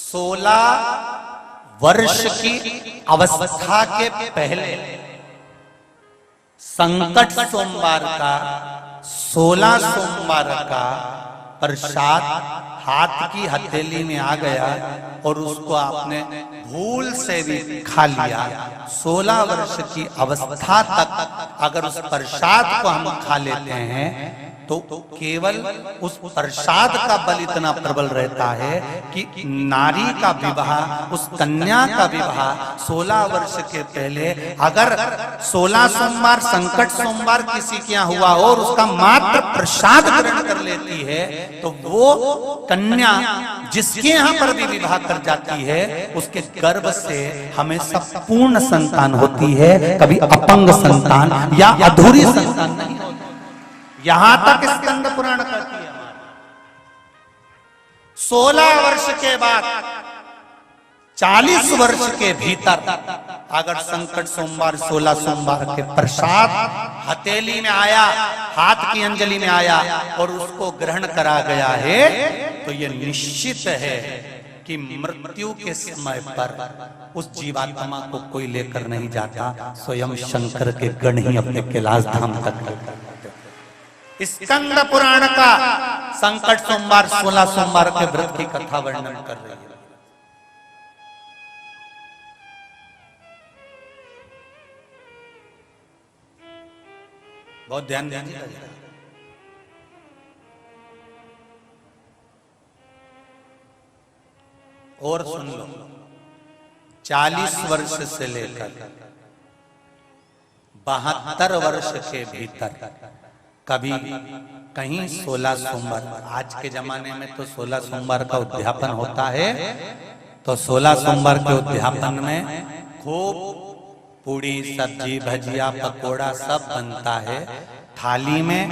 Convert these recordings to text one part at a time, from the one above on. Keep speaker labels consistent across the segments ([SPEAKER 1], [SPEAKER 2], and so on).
[SPEAKER 1] 16 वर्ष की अवस्था के पहले संकट सोमवार का 16 सोमवार का प्रसाद हाथ की हथेली में आ गया और उसको आपने भूल से भी खा लिया। 16 वर्ष की अवस्था तक अगर उस प्रसाद को हम खा लेते हैं तो केवल उस प्रसाद का बल इतना प्रबल रहता है कि नारी का विवाह, उस कन्या का विवाह 16 वर्ष के पहले अगर 16 सोमवार संकट सोमवार किसी के यहाँ हुआ और उसका मात्र प्रसाद ग्रहण कर लेती है तो वो कन्या जिसके यहाँ पर भी विवाह कर जाती है उसके गर्भ से हमेशा पूर्ण संतान होती है, कभी अपंग संतान या अधूरी संतान नहीं होती। यहां तक स्कंद पुराण कहती है। 16 वर्ष के बाद 40 वर्ष के भीतर अगर संकट सोमवार 16 सोमवार के प्रसाद हथेली में आया, हाथ की अंजलि में आया और उसको ग्रहण करा गया है तो यह निश्चित है कि मृत्यु के समय पर उस जीवात्मा को कोई लेकर नहीं जाता, स्वयं शंकर के गण ही अपने कैलाश धाम तक। स्कंद पुराण का संकट सोमवार 16 सोमवार के व्रत की कथा वर्णन कर रही है। बहुत ध्यान दीजिए। और सुन लो, 40 वर्ष से लेकर 72 वर्ष के भीतर कभी कहीं 16 सोमवार, आज के जमाने में तो 16 सोमवार का उद्यापन होता है, तो 16 सोमवार के उद्यापन में खूब पूड़ी सब्जी भजिया पकोड़ा सब बनता है, थाली में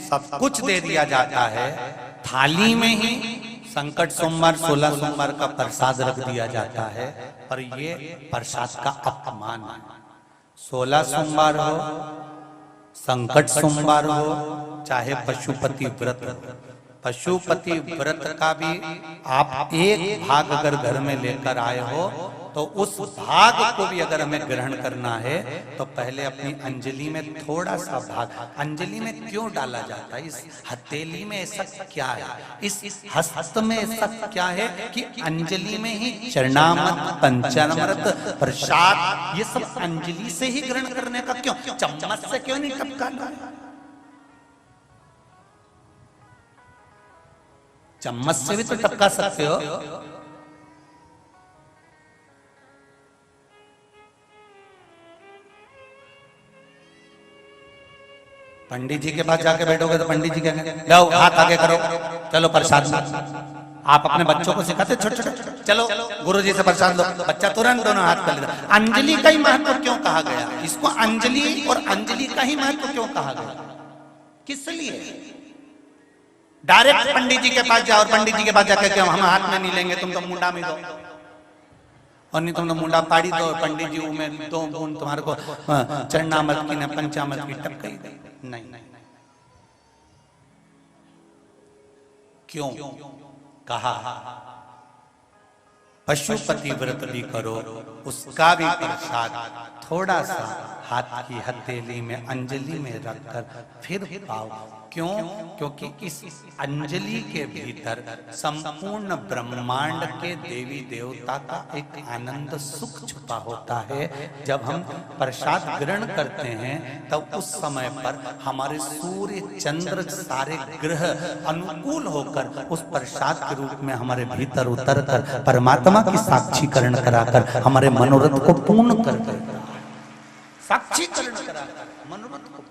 [SPEAKER 1] सब कुछ दे दिया जाता है, थाली में ही संकट सोमवार 16 सोमवार का प्रसाद रख दिया जाता है। पर ये प्रसाद का अपमान है। 16 सोमवार हो, संकट सोमवार हो, चाहे पशुपति व्रत हो, पशुपति व्रत का भी आप एक भाग अगर घर में लेकर आए हो तो उस भाग को भी अगर हमें ग्रहण करना है तो पहले अपनी अंजलि में थोड़ा सा भाग, अंजलि में क्यों डाला जाता है, इस हथेली में ऐसा क्या है, इस हस्त में ऐसा क्या है कि अंजलि में ही चरणामृत पंचामृत प्रसाद ये सब अंजलि से ही ग्रहण करने का क्यों, चम्मच से क्यों नहीं टपका लो? चम्मच से भी तो टपका सकते हो। पंडित जी के पास जाके बैठोगे तो पंडित जी कहेंगे लो हाथ आगे करो, चलो प्रसाद लो। आप अपने बच्चों को सिखाते छोटे छोटे, चलो गुरु जी से प्रसाद लो, बच्चा तुरंत दोनों हाथ कर लेता। अंजलि का ही महत्व क्यों कहा गया, इसको अंजलि और अंजलि का ही महत्व क्यों कहा गया, किस लिए? डायरेक्ट पंडित जी के पास जाओ और पंडित जी के पास जाकर के हम हाथ में नहीं लेंगे, तुम तो मुंडा में दो, और नहीं तुम तो मुंडा पाड़ी दो, पंडित जी में 2 बूंद तुम्हारे को चरणामृत की न पंचामृत की टपकाई दे। नहीं, क्यों कहा? पशुपति व्रत भी करो, उसका भी प्रसाद थोड़ा सा हाथ की हथेली में अंजलि में रखकर फिर पाओ। क्यों? क्योंकि इस अंजलि के भीतर संपूर्ण ब्रह्मांड के देवी देवता का एक आनंद सुख छुपा होता है। जब हम प्रसाद ग्रहण करते हैं तब उस समय पर हमारे सूर्य चंद्र सारे ग्रह अनुकूल होकर उस प्रसाद के रूप में हमारे भीतर उतर कर परमात्मा की साक्षीकरण कराकर हमारे मनोरथ को पूर्ण कर देता है। साक्षीकरण कराकर मनोरथ को पूर्ण।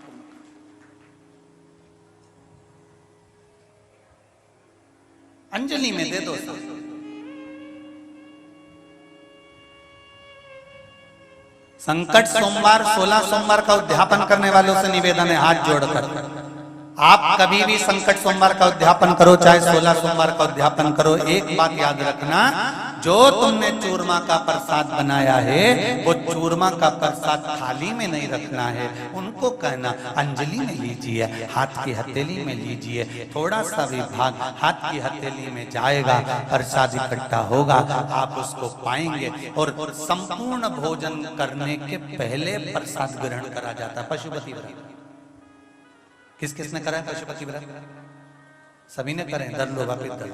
[SPEAKER 1] अंजलि में दे दो। संकट सोमवार 16 सोमवार का उद्यापन करने वालों से निवेदन है हाथ जोड़कर, आप कभी भी संकट सोमवार का उद्यापन करो चाहे 16 सोमवार का उद्यापन करो, एक बात याद रखना, जो तुमने चूरमा का प्रसाद बनाया है वो चूरमा का प्रसाद थाली में नहीं रखना है, उनको कहना अंजलि में लीजिए, हाथ की हथेली में लीजिए, थोड़ा सा भी भाग हाथ की हथेली में जाएगा, प्रसाद इकट्ठा होगा, आप उसको पाएंगे। और संपूर्ण भोजन करने के पहले प्रसाद ग्रहण करा जाता है। पशुपति व्रत किस किसने करा है? पशुपति व्रत सभी ने करें, दर लो वापिस दर।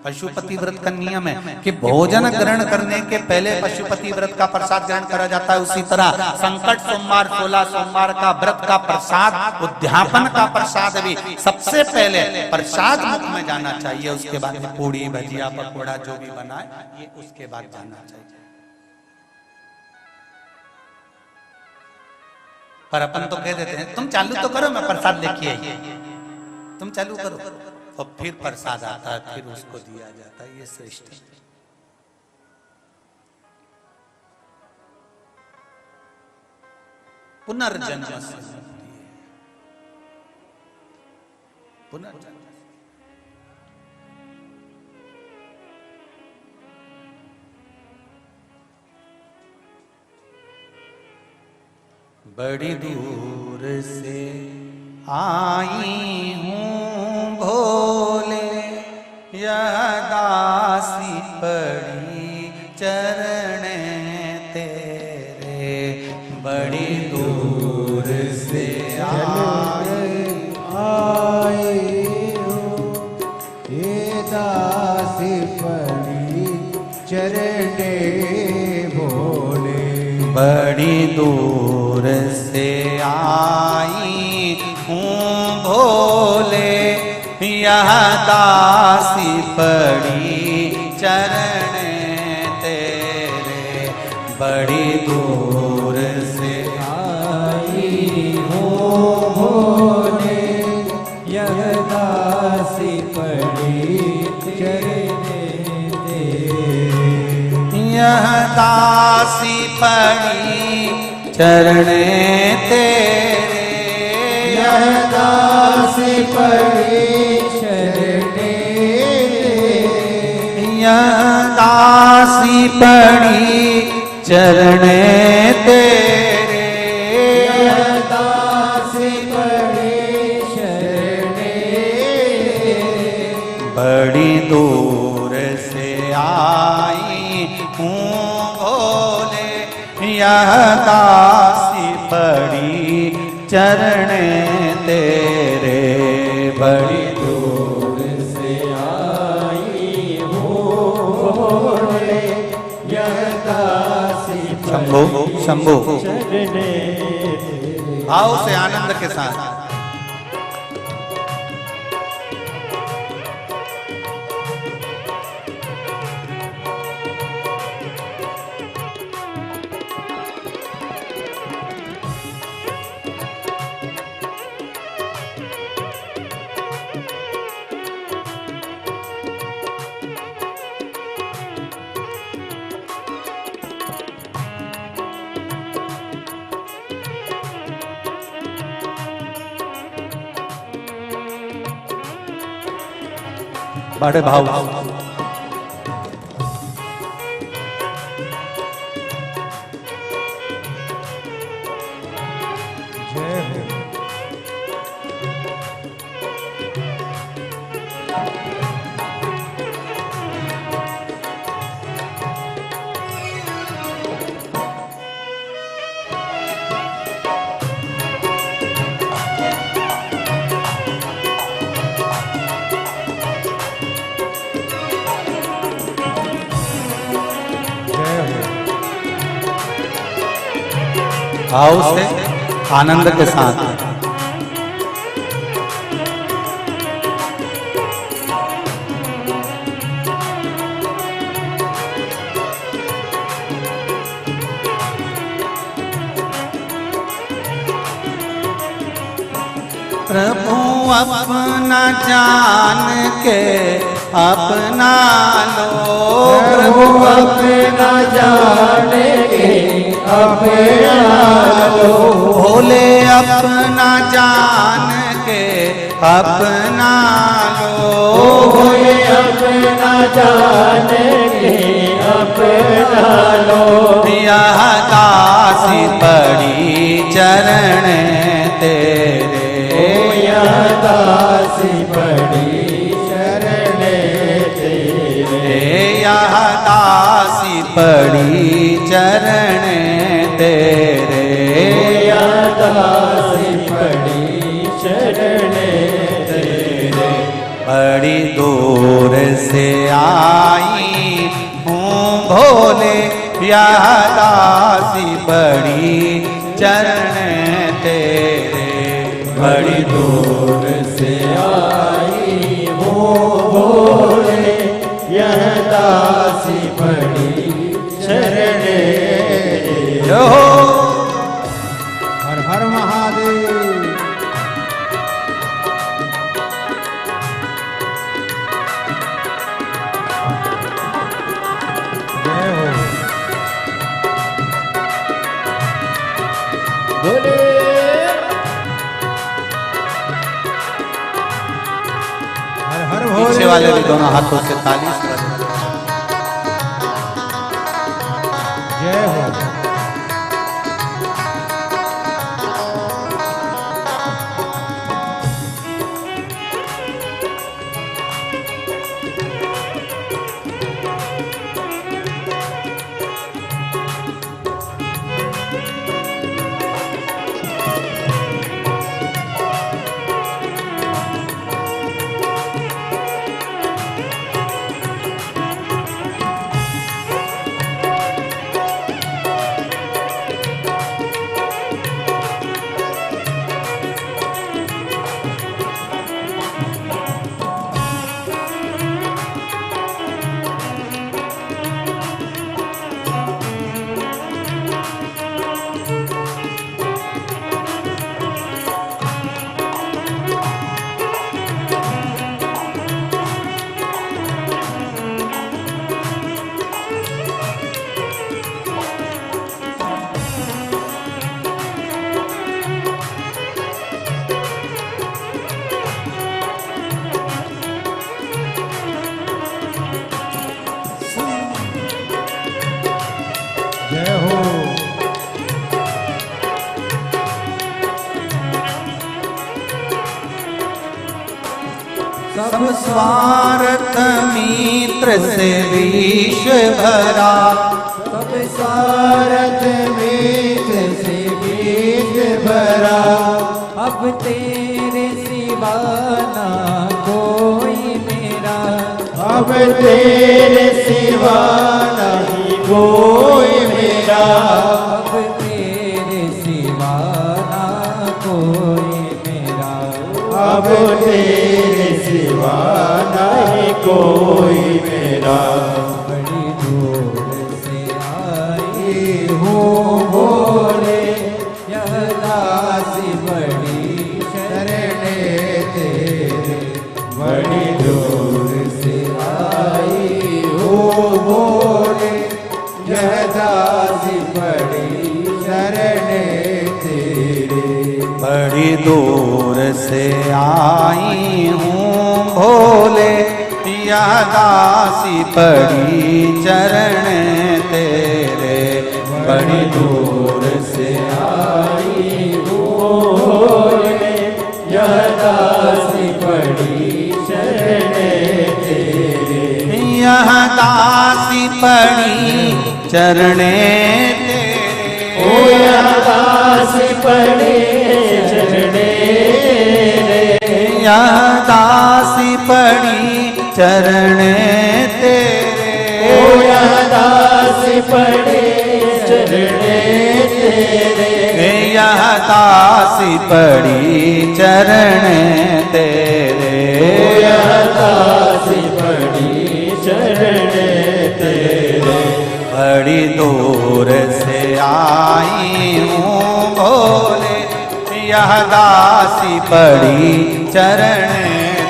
[SPEAKER 1] पशुपति व्रत का नियम है कि भोजन ग्रहण करने के पहले पशुपति व्रत का प्रसाद ग्रहण करा जाता है। उसी तरह संकट सोमवार 16 सोमवार का व्रत का प्रसाद, उद्यापन का प्रसाद भी सबसे पहले प्रसाद मुख में जाना चाहिए, उसके बाद पूड़ी भजिया पकौड़ा जो भी बनाए ये उसके बाद जाना चाहिए। पर अपन तो कह देते हैं तुम चालू तो करो, मैं प्रसाद लेके आई, तुम चालू करो, और फिर प्रसाद आता है, फिर उसको दिया जाता है। ये श्रेष्ठ है। पुनर्जन्म से मुक्ति है, पुनर्जन्म। बड़ी दूर से आई हूँ भोले, यह दासी पड़ी चरण तेरे। बड़ी दूर से आई हूँ,
[SPEAKER 2] ये दासी पड़ी चरण भोले।
[SPEAKER 1] बड़ी दूर से आई हूँ भोले, यह दासी पड़ी चरण तेरे। बड़ी दूर से
[SPEAKER 2] आई हूँ भोले, यह दासी पड़ी चरण तेरे।
[SPEAKER 1] यह दासी पड़ी चरण तेरे।
[SPEAKER 2] यह दासी पड़ी चरण तेरे।
[SPEAKER 1] यह दासी पड़ी चरण तेरे।
[SPEAKER 2] यह दासी पड़ी चरण तेरे।
[SPEAKER 1] बड़ी दूर से आई हूँ भोले, यह दासी पड़ी चरण तेरे। बड़ी
[SPEAKER 2] दूर से आई हूँ भोले, यह दासी
[SPEAKER 1] शंभो शंभो
[SPEAKER 2] चरण तेरे।
[SPEAKER 1] भाव से आनंद के साथ बड़े भाव
[SPEAKER 2] जय हो।
[SPEAKER 1] भाव से आनंद के साथ प्रभु अपना जान के अपना लो।
[SPEAKER 2] प्रभु अपना जान के अपना लो।
[SPEAKER 1] भोले अपना जान के अपना लो।
[SPEAKER 2] भोले अपना जान के
[SPEAKER 1] दासी पड़ी चरण तेरे,
[SPEAKER 2] दासी पड़ी चरण तेरे।
[SPEAKER 1] बड़ी दूर से आई हूँ भोले, यह दासी पड़ी चरण तेरे,
[SPEAKER 2] बड़ी दूर से आई हूँ भोले, यह दासी पड़ी चरण तेरे। हर हर महादेव। जय हो भोले। हर हर भोले।
[SPEAKER 1] पीछे वाले भी दोनों हाथों से ताली से बजाएं।
[SPEAKER 2] जय हो। जय हो।
[SPEAKER 1] सब स्वार्थ मित्र से विष भरा,
[SPEAKER 2] सब सारथ मित्र से बीज भरा। अब तेरे सिवा ना कोई मेरा, अब तेरे सिवा नहीं कोई मेरा। अब तेरे सिवा ना कोई मेरा, अब तेरे सिवा नहीं कोई मेरा। बड़ी दूर से आई हूँ भोले, यह दासी बड़ी शरण तेरे। बड़ी दूर से आई हूँ भोले, यह दासी बड़ी शरण तेरे।
[SPEAKER 1] बड़ी दूर से आई हूँ भोले, यह दासी पड़ी चरण तेरे, बड़ी दूर से
[SPEAKER 2] आई हूँ भोले, यह दासी बड़ी शरण तेरे।
[SPEAKER 1] यह दासी पड़ी चरण तेरे,
[SPEAKER 2] ओ यह दासी पड़ी चरण तेरे।
[SPEAKER 1] यह दासी पड़ी चरण तेरे,
[SPEAKER 2] ओ यह दासी पड़ी चरण तेरे।
[SPEAKER 1] यह दासी पड़ी चरण तेरे,
[SPEAKER 2] यह दासी पड़ी चरण तेरे।
[SPEAKER 1] बड़ी दूर से आई हूँ भोले, यह दासी पड़ी चरण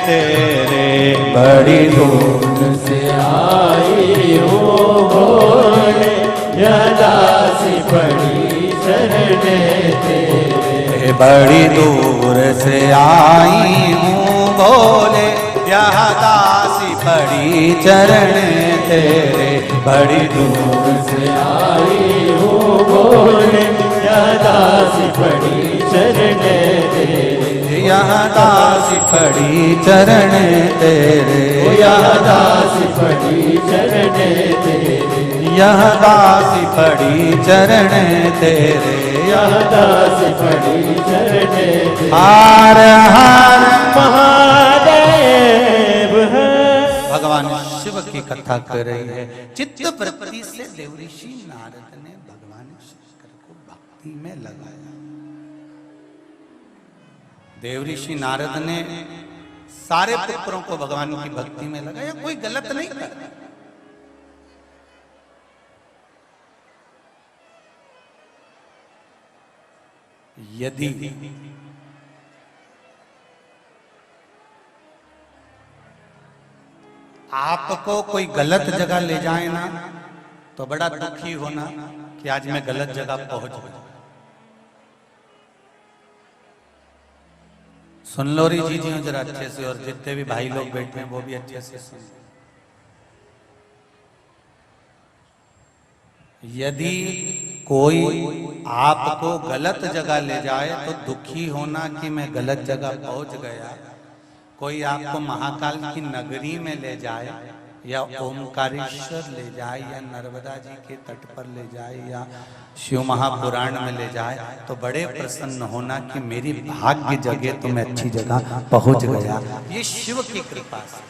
[SPEAKER 1] तेरे, बड़ी दूर
[SPEAKER 2] से आई हूँ भोले, यह दासी पड़ी शरण तेरे।
[SPEAKER 1] बड़ी दूर से आई हूँ भोले, यह दासी पड़ी चरण तेरे, बड़ी दूर
[SPEAKER 2] से आई हूँ भोले, यह दासी पड़ी शरण तेरे।
[SPEAKER 1] यह दासी पड़ी चरण तेरे,
[SPEAKER 2] यह दासी पड़ी शरण तेरे।
[SPEAKER 1] यह दासी पड़ी चरण तेरे,
[SPEAKER 2] यह दासी पड़ी चरण तेरे।
[SPEAKER 1] हार हार
[SPEAKER 2] महादेव है।
[SPEAKER 1] भगवान शिव की कथा कर रही है। चित्त वृत्ति से देवऋषि नारद ने भगवान शंकर को भक्ति में लगाया। देवऋषि नारद ने सारे पुत्रों को भगवान की भक्ति में लगाया, कोई गलत नहीं कर। यदि आपको कोई गलत जगह ले जाए ना तो बड़ा दुखी होना कि आज मैं गलत जगह पहुंच गया। सुन लो री जी जी जरा अच्छे से, और जितने भी भाई लोग बैठे हैं वो भी अच्छे से सुन। यदि कोई आपको गलत जगह ले जाए तो दुखी होना कि मैं गलत जगह पहुंच गया। कोई आपको महाकाल की नगरी में ले जाए या ओमकारेश्वर ले जाए या नर्मदा जी के तट पर ले जाए या शिव महापुराण में ले जाए तो बड़े प्रसन्न होना कि मेरी भाग्य जगह तो मैं अच्छी जगह पहुंच गया। ये शिव की कृपा से,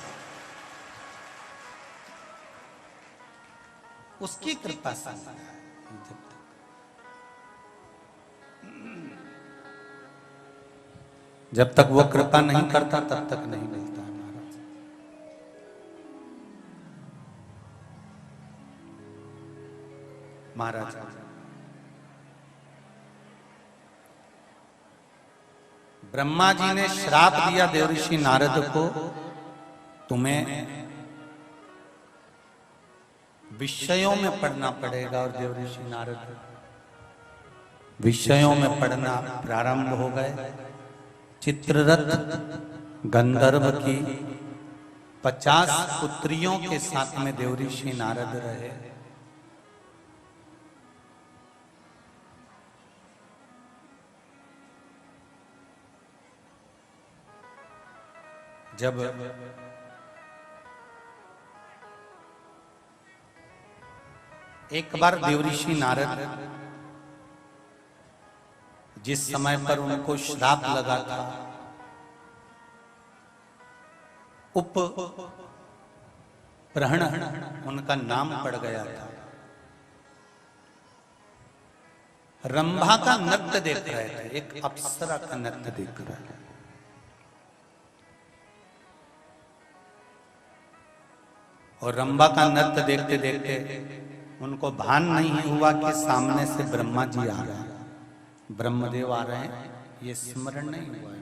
[SPEAKER 1] उसकी कृपा से। जब तक वो कृपा नहीं करता तब तक नहीं मिलता है महाराज। ब्रह्मा जी ने श्राप दिया देवऋषि नारद को, तुम्हें विषयों में पढ़ना पड़ेगा। और देवऋषि नारद विषयों में पढ़ना प्रारंभ हो गए। चित्ररथ गंधर्व की 50 पुत्रियों के साथ में देवऋषि नारद रहे। जब एक बार देवऋषि नारद, जिस समय पर उनको श्राप लगा था, उपप्रहण उनका नाम पड़ गया था, रंभा का नृत्य देख रहे थे। एक अप्सरा का नृत्य देख रहे थे। और रंभा का नृत्य देखते देखते उनको भान नहीं हुआ कि सामने से ब्रह्मा जी आ रहे हैं, ब्रह्मदेव आ रहे हैं, ये स्मरण नहीं हुआ है।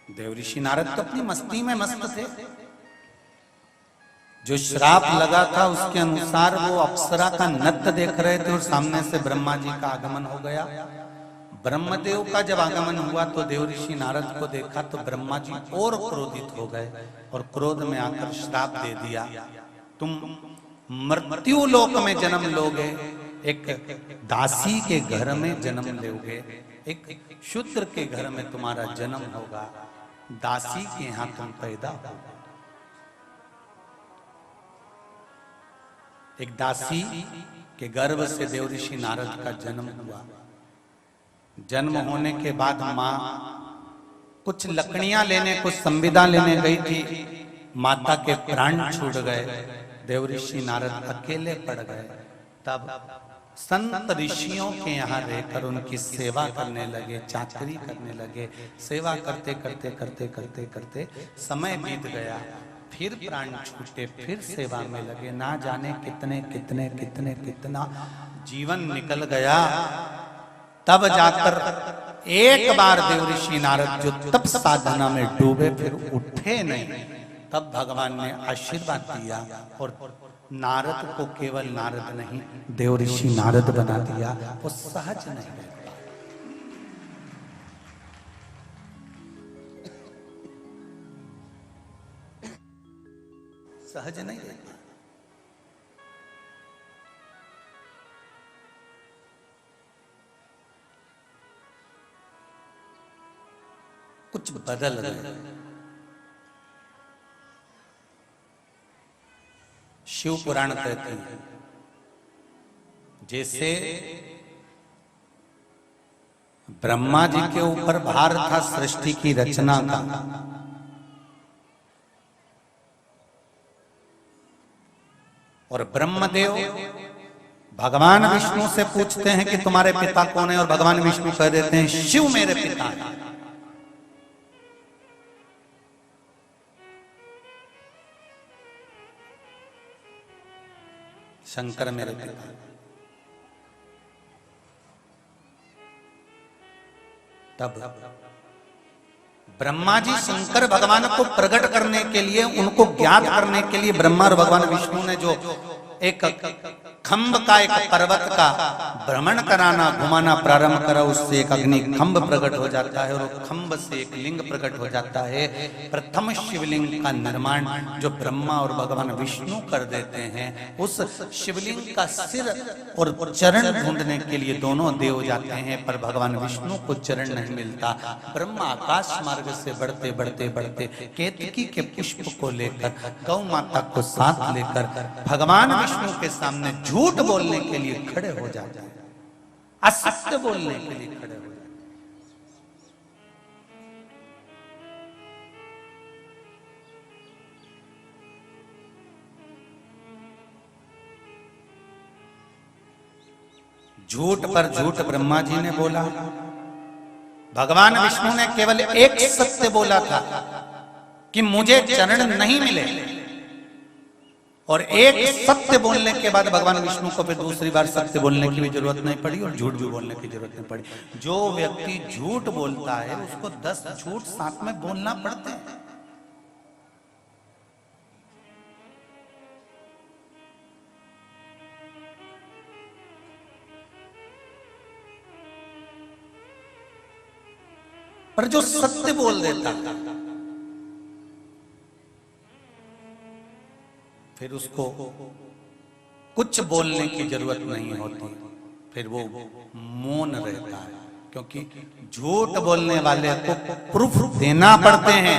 [SPEAKER 1] देवऋषि नारद तो अपनी मस्ती में मस्त थे। जो श्राप लगा था उसके अनुसार वो अप्सरा का नृत्य देख रहे थे और सामने से ब्रह्मा जी का आगमन हो गया। ब्रह्मदेव का जब आगमन हुआ तो देवऋषि नारद को देखा तो ब्रह्मा जी और क्रोधित हो गए और क्रोध में आकर श्राप दे दिया, तुम मृत्यु लोक में जन्म लोगे, एक दासी के घर में जन्म लोगे, एक शूद्र के घर में तुम्हारा जन्म होगा, दासी के यहां तुम पैदा हो। एक दासी के गर्भ से देवऋषि नारद का जन्म हुआ। जन्म होने के बाद माँ कुछ लकड़ियां लेने, कुछ संविदा लेने गई थी, माता के प्राण छूट गए, देवऋषि नारद अकेले पड़ गए। तब संत ऋषियों के यहाँ रहकर उनकी सेवा करने लगे, चाकरी करने लगे। सेवा करते करते करते करते करते समय बीत गया, फिर प्राण छूटे, फिर सेवा में लगे। ना जाने कितने कितने कितने कितना जीवन निकल गया। तब जाकर एक बार देवऋषि नारद जो तप साधना में डूबे फिर उठे नहीं, तब भगवान ने आशीर्वाद दिया और नारद को केवल नारद नहीं देवऋषि नारद बना दिया। वो सहज नहीं रह पाए। सहज नहीं रह पाए। कुछ बदल गए। शिव पुराण कहते हैं जैसे ब्रह्मा जी के ऊपर भार था सृष्टि की रचना का, और ब्रह्मदेव भगवान विष्णु से पूछते हैं कि तुम्हारे पिता कौन है, और भगवान विष्णु कह देते हैं शिव मेरे पिता है। शंकर मेरे पिता। तब ब्रह्मा जी शंकर भगवान को प्रकट करने के लिए, उनको ज्ञात करने के लिए ब्रह्मा और भगवान विष्णु ने जो एक खंभ का, एक पर्वत का भ्रमण कराना, घुमाना प्रारंभ करा, उससे एक अग्नि खंभ प्रकट हो जाता है और खंभ से एक लिंग प्रकट हो जाता है। प्रथम शिवलिंग का निर्माण जो ब्रह्मा और भगवान विष्णु कर देते हैं, उस शिवलिंग का सिर और चरण ढूंढने के लिए दोनों देव जाते हैं, पर भगवान विष्णु को चरण नहीं मिलता। ब्रह्मा आकाश मार्ग से बढ़ते बढ़ते बढ़ते केतकी के पुष्प को लेकर, गौ माता को साथ लेकर भगवान विष्णु के सामने झूठ बोलने के लिए खड़े हो जाते हैं, असत्य बोलने के लिए खड़े हो जाते हैं। झूठ पर झूठ ब्रह्मा जी ने बोला, भगवान विष्णु ने केवल एक सत्य बोला था कि मुझे चरण नहीं मिले, और एक सत्य बोलने के बाद भगवान विष्णु को फिर दूसरी बार सत्य बोलने की भी जरूरत नहीं पड़ी और झूठ भी बोलने की जरूरत नहीं पड़ी। जो व्यक्ति झूठ बोलता है उसको 10 झूठ साथ में बोलना पड़ते हैं। पर जो सत्य बोल देता फिर उसको कुछ बोलने की जरूरत नहीं होती, फिर वो मौन रहता है, क्योंकि झूठ बोलने वाले को प्रूफ देना पड़ते हैं,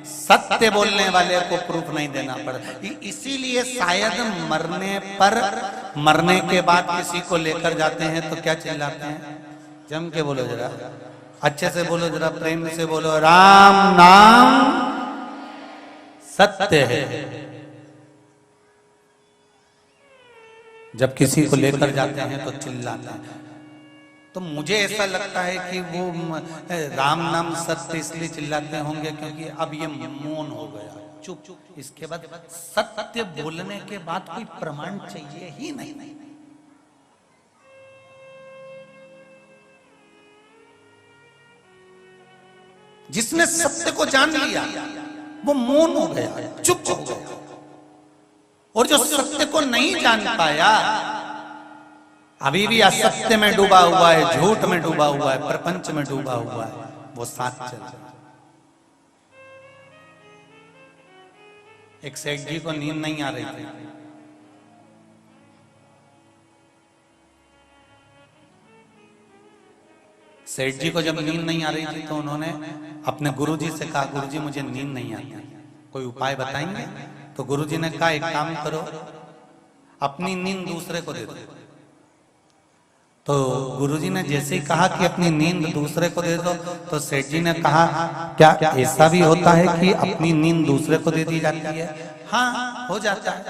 [SPEAKER 1] सत्य बोलने वाले को प्रूफ नहीं देना पड़ता। इसीलिए शायद मरने के बाद किसी को लेकर जाते हैं तो क्या चिल्लाते हैं, जम के बोलो जरा, अच्छे से बोलो जरा, प्रेम से बोलो, राम नाम सत्य है। जब किसी को लेकर जाते हैं तो चिल्लाते हैं। तो मुझे ऐसा लगता है कि वो राम नाम सत्य इसलिए चिल्लाते होंगे क्योंकि अब ये मौन हो गया, चुप। इसके बाद सत्य बोलने के बाद कोई प्रमाण चाहिए ही नहीं। जिसने सत्य को जान लिया वो मौन हो गया, चुप हो गया, और जो सत्य को नहीं जान पाया अभी भी असत्य में डूबा हुआ है, झूठ में डूबा हुआ है, प्रपंच में डूबा हुआ है, वो साथ चल रहा है। एक सेठ जी को नींद नहीं आ रही थी, सेठ जी को जब नींद नहीं आ रही थी तो उन्होंने अपने गुरुजी से कहा, गुरुजी मुझे नींद नहीं आती, कोई उपाय बताएंगे? तो गुरुजी ने कहा एक काम करो, अपनी नींद दूसरे को दे दो। तो गुरुजी ने जैसे ही कहा कि अपनी नींद दूसरे को दे दो, तो सेठ जी ने कहा क्या ऐसा भी होता है कि अपनी नींद दूसरे को दे दी जाती है? हाँ, हो जाता है।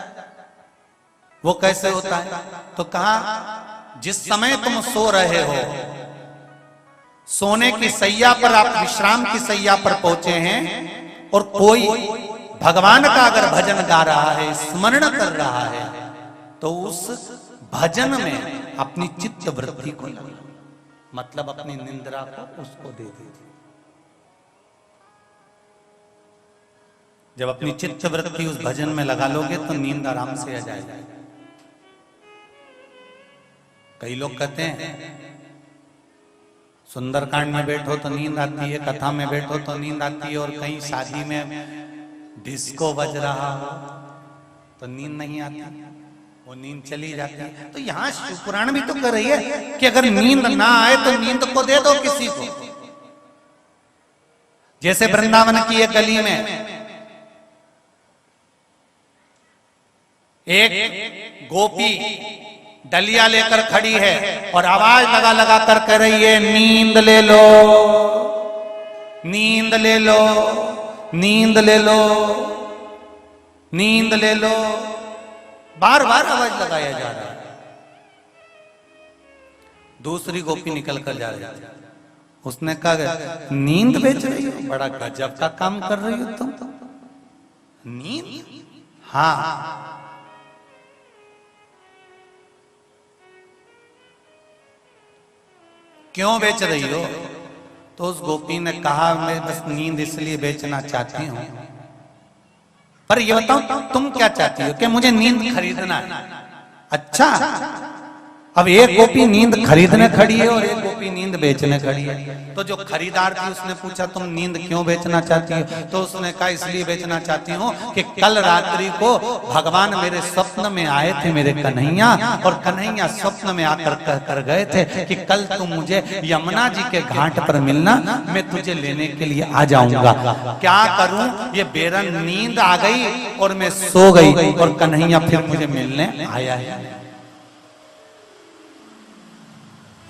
[SPEAKER 1] वो कैसे होता है? तो कहा जिस समय तुम सो रहे हो, सोने की सैया पर, आप विश्राम की सैया पर पहुंचे हैं और कोई भगवान का अगर भजन गा रहा है, स्मरण कर रहा है, तो उस भजन में अपनी चित्त वृत्ति को लगा, मतलब अपनी निंद्रा को उसको दे दीजिए। जब अपनी चित्त वृत्ति उस भजन में लगा लोगे तो नींद आराम से आ जाएगी। कई लोग कहते हैं सुंदरकांड में बैठो तो नींद आती है, कथा में बैठो तो नींद आती है, और कहीं शादी में डिस्को बज रहा हो तो नींद नहीं आती, वो नींद चली जाती है। तो यहाँ शिव पुराण भी तो कर रही है कि अगर नींद ना आए तो नींद को दे दो किसी को। जैसे वृंदावन की एक गली में एक गोपी डलिया लेकर खड़ी है और आवाज लगा लगा कर कह रही है, नींद ले लो, नींद ले लो, नींद ले लो, नींद ले लो, बार बार आवाज लगाया जा रहा है। दूसरी गोपी निकल कर जा रही है, उसने कहा, नींद बेच रही हो, बड़ा गजब का काम कर रही हो तुम। नींद? हाँ। क्यों बेच रही हो? तो उस गोपी ने कहा, मैं बस नींद इसलिए बेचना चाहती हूं। पर ये बताओ तुम क्या चाहती हो? कि मुझे नींद खरीदना है। अच्छा, अब एक गोपी नींद खरीदने खड़ी है और एक गोपी नींद बेचने खड़ी है। तो जो खरीदार थी उसने पूछा, तुम नींद क्यों बेचना चाहती हो? तो उसने कहा, इसलिए बेचना चाहती हूँ कि कल रात्रि को भगवान मेरे स्वप्न में आए थे, मेरे कन्हैया, और कन्हैया स्वप्न में आकर कह कर गए थे कि कल तुम मुझे यमुना जी के घाट पर मिलना, मैं तुझे लेने के लिए आ जाऊंगा। क्या करूं, ये बेरन नींद आ गई और मैं सो गई और कन्हैया फिर मुझे मिलने आया है।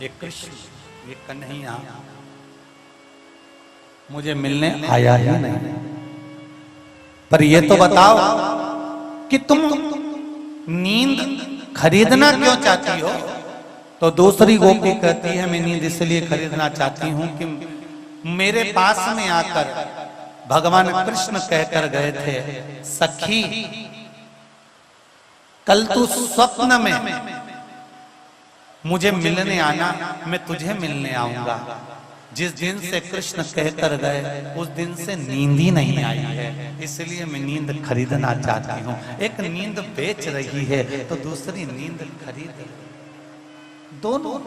[SPEAKER 1] ये कृष्ण, ये कन्हैया मुझे मिलने आया ही नहीं। पर ये तो बताओ कि तुम नींद खरीदना क्यों चाहती हो? तो दूसरी गोपी कहती है, मैं नींद इसलिए खरीदना चाहती हूं कि मेरे पास में आकर भगवान कृष्ण कहकर गए थे, सखी कल तू स्वप्न में मुझे मिलने आना, मैं तुझे मिलने आऊंगा। जिस दिन से कृष्ण कहकर गए उस दिन से नींद ही नहीं आई है, इसलिए मैं नींद खरीदना चाहती हूँ। एक नींद बेच रही है तो दूसरी नींद खरीद रही, दोनों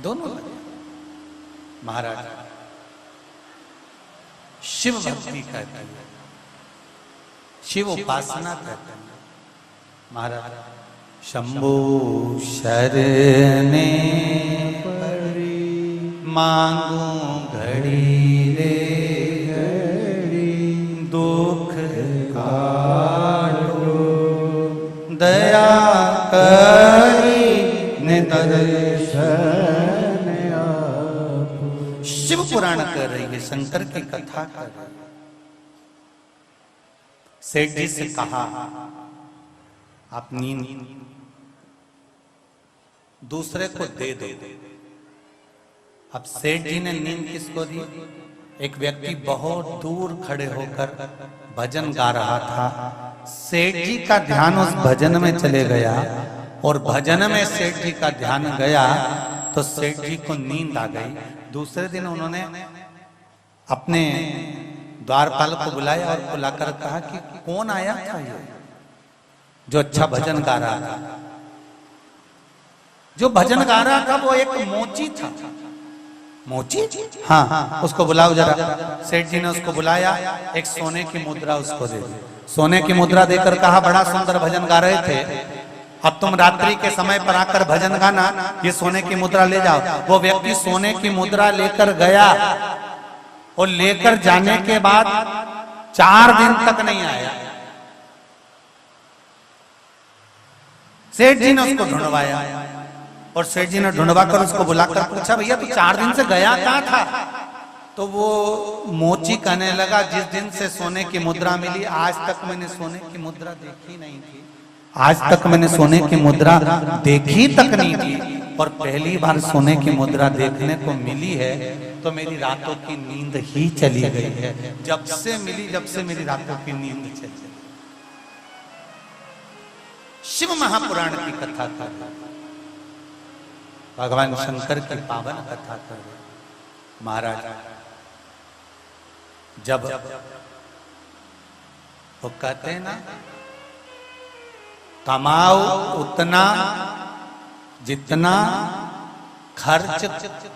[SPEAKER 1] दोनों। महाराज शिव भक्ति कहते हैं, शिव उपासना कहते हैं। महाराज, शंभु शरणे पड़ी, मांगू घड़ी रे घड़ी, दुख काटो दया करी ने दर्शन आपो। शिव पुराण कर रही है, शंकर की कथा कर रही है। सेठ जी से कहा, आप नींद दूसरे को दे दो। अब सेठ जी ने नींद किसको दी? एक व्यक्ति बहुत दूर खड़े होकर भजन गा रहा था। सेठ जी का ध्यान उस भजन में चले गया और भजन में सेठ जी का ध्यान गया तो सेठ जी को नींद आ गई। दूसरे दिन उन्होंने अपने द्वारपाल को बुलाया और बुलाकर कहा कि कौन आया था ये जो अच्छा भजन गा रहा था? जो भजन गा रहा था वो एक मोची था। मोची? हाँ, उसको बुलाओ जरा। सेठ जी ने उसको बुलाया, एक सोने की मुद्रा उसको दे दी। सोने की मुद्रा देकर कहा, बड़ा सुंदर भजन गा रहे थे, अब तुम रात्रि के समय पर आकर भजन गाना, ये सोने की मुद्रा ले जाओ। वो व्यक्ति सोने की मुद्रा लेकर गया और लेकर जाने के बाद 4 दिन तक नहीं आया। सेठ जी ने उसको ढूंढवाया और सेठ जी ने ढूंढवा कर उसको बुलाकर पूछा, भैया तू 4 दिन से गया कहाँ था? तो वो मोची कहने लगा, जिस दिन से सोने की मुद्रा मिली आज तक मैंने सोने की मुद्रा देखी नहीं थी। आज तक मैंने सोने की मुद्रा देखी तक नहीं थी और पहली बार सोने की मुद्रा देखने को मिली है तो मेरी रातों की नींद ही चली गई है। जब से मिली, जब से मेरी रातों की नींद चली गई। शिव महापुराण की कथा कर रहे, भगवान शंकर की पावन कथा कर रहे। महाराज, जब वो कहते हैं ना, कमाओ उतना जितना खर्च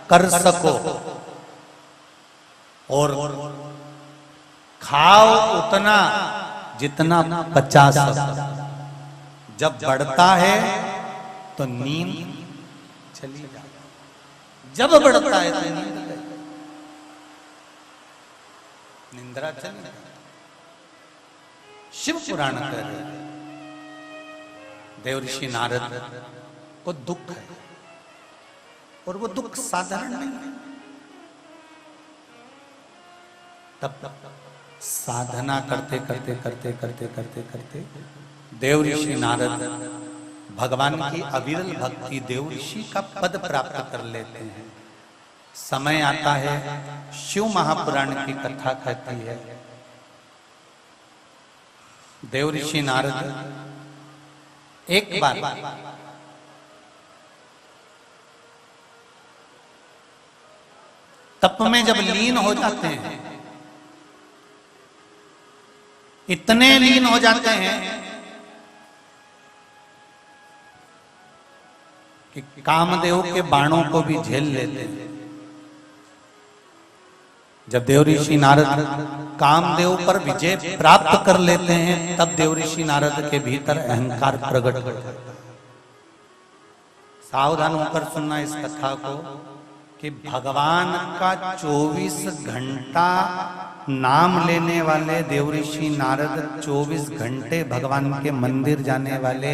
[SPEAKER 1] कर सको और खाओ उतना जितना पचा सको। जब बढ़ता है तो नींद चली जाती, जब बढ़ता है तो नींद गई, निंद्रा चली गई। शिव पुराण कह रहे देवऋषि नारद को दुख है, और वो दुख साधारण नहीं है। तब साधना करते करते करते करते करते करते देवऋषि नारद भगवान की अविरल भक्ति देवऋषि का पद प्राप्त कर लेते हैं। समय आता है, शिव महापुराण की कथा कहती है, देवऋषि नारद एक बार तप में जब लीन हो जाते हैं, इतने लीन हो जाते हैं कि कामदेव के बाणों को भी झेल लेते हैं। जब देवऋषि नारद कामदेव पर विजय प्राप्त कर लेते हैं, तब देवऋषि नारद के भीतर अहंकार प्रकट हो जाता है। सावधान होकर सुनना इस कथा को कि भगवान का 24 घंटा नाम लेने वाले देवऋषि नारद, 24 घंटे भगवान के मंदिर जाने वाले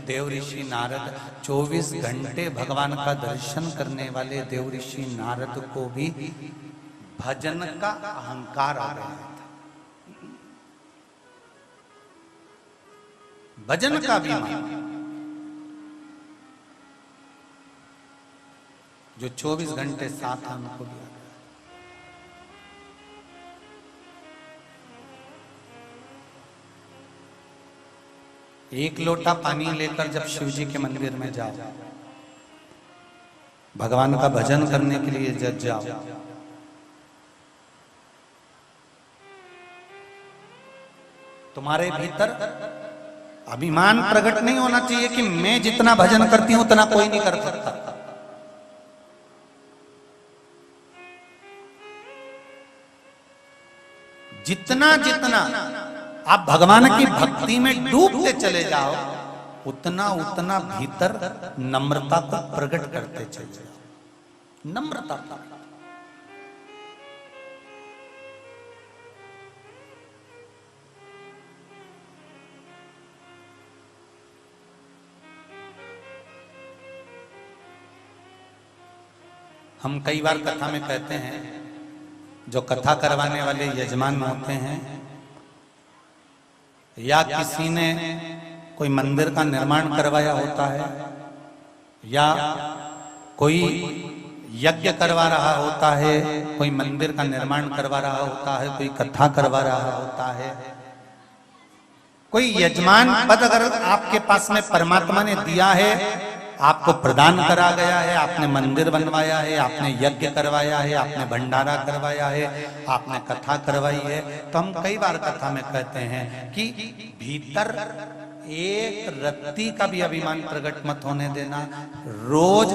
[SPEAKER 1] देवऋषि नारद, 24 घंटे भगवान का दर्शन करने वाले देवऋषि नारद को भी भजन का अहंकार आ गया था। भजन का अभिमान जो 24 घंटे साथ है उनको भी आ गया। एक लोटा पानी लेकर जब शिव जी के मंदिर में जाओ, भगवान का भजन करने के लिए जब जाओ, तुम्हारे भीतर अभिमान प्रकट नहीं होना चाहिए कि मैं जितना भजन करती हूं उतना कोई नहीं कर सकता। जितना जितना आप भगवान की भक्ति में डूबते चले जाओ, उतना उतना भीतर नम्रता को प्रकट करते चले जाओ। नम्रता हम कई बार कथा में कहते हैं, जो कथा करवाने वाले यजमान होते हैं या किसी ने कोई मंदिर का निर्माण करवाया होता है या कोई यज्ञ करवा रहा होता है, कोई मंदिर का निर्माण करवा रहा होता है, कोई कथा करवा रहा होता है, कोई यजमान पद अगर आपके पास में परमात्मा ने दिया है, आपको प्रदान करा गया है, आपने मंदिर बनवाया है, आपने यज्ञ करवाया है, आपने भंडारा करवाया है, आपने कथा करवाई है, तो हम कई बार कथा में कहते हैं कि भीतर एक रत्ती का भी अभिमान प्रकट मत होने देना। रोज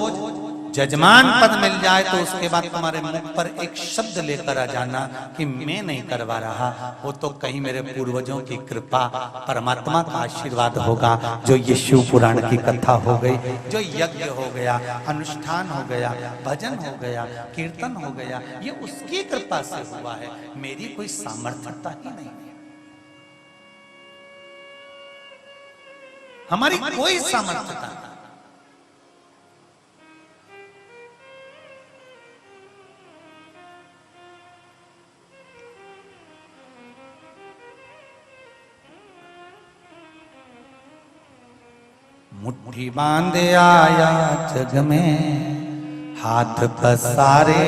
[SPEAKER 1] जजमान पद मिल जाए तो उसके बाद तुम्हारे मुख पर एक शब्द लेकर आ जाना कि मैं नहीं करवा रहा, वो तो कहीं मेरे पूर्वजों की कृपा, परमात्मा का आशीर्वाद होगा। जो ये शिव पुराण की कथा हो गई, जो यज्ञ हो गया, अनुष्ठान हो गया, भजन हो गया, कीर्तन हो गया, ये उसकी कृपा से हुआ है, मेरी कोई सामर्थ्यता ही नहीं है, हमारी कोई सामर्थ्यता नहीं। मुट्ठी बांधे आया जग में, हाथ पसारे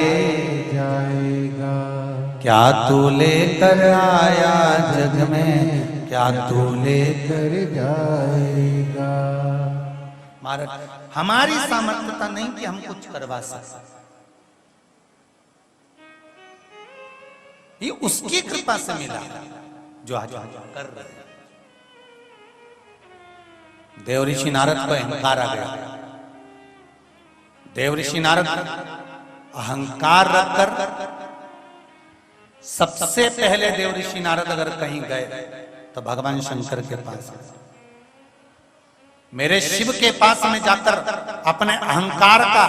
[SPEAKER 2] जाएगा,
[SPEAKER 1] क्या तू लेकर आया जग में, क्या तू लेकर
[SPEAKER 2] कर जाएगा।
[SPEAKER 1] महाराज, हमारी सामर्थ्यता नहीं कि हम कुछ करवा सकते, ये उसकी कृपा से मिला जो आज कर रहे हैं। देवऋषि नारद को अहंकार आ गया। देवऋषि नारद अहंकार रखकर, सबसे पहले देवऋषि नारद अगर कहीं गए तो भगवान शंकर के पास, मेरे शिव के पास में जाकर अपने अहंकार का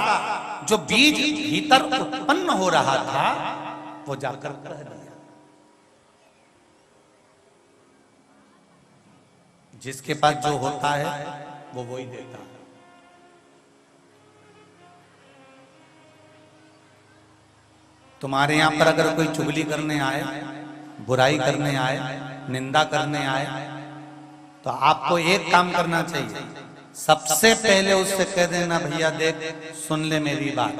[SPEAKER 1] जो बीज भीतर उत्पन्न हो रहा था वो जाकर कह दिया। जिसके पास जो होता है वो वही देता है। तुम्हारे यहां पर अगर कोई चुगली करने आए, बुराई करने आए, निंदा करने आए, तो आपको एक काम करना चाहिए, सबसे पहले उससे कह देना, भैया देख सुन ले मेरी बात,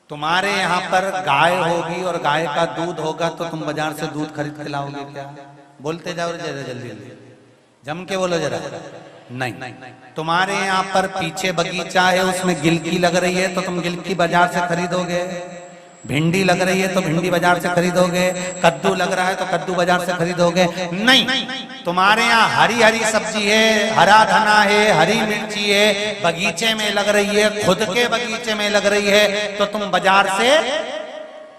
[SPEAKER 1] तुम्हारे यहाँ पर गाय होगी और गाय का दूध होगा तो तुम बाजार से दूध खरीद के लाओगे क्या? बोलते जाओ जरा जल्दी जम के बोलो जरा। नहीं, तुम्हारे यहाँ पर पीछे बगीचा है, उसमें गिलकी लग रही है तो तुम गिलकी बाजार से खरीदोगे। भिंडी लग रही है तो भिंडी बाजार से खरीदोगे। कद्दू लग रहा है तो कद्दू बाजार से खरीदोगे। नहीं, तुम्हारे यहाँ हरी हरी सब्जी है, हरा धना है, हरी मिर्ची है, बगीचे में लग रही है, खुद के बगीचे में लग रही है, तो तुम बाजार से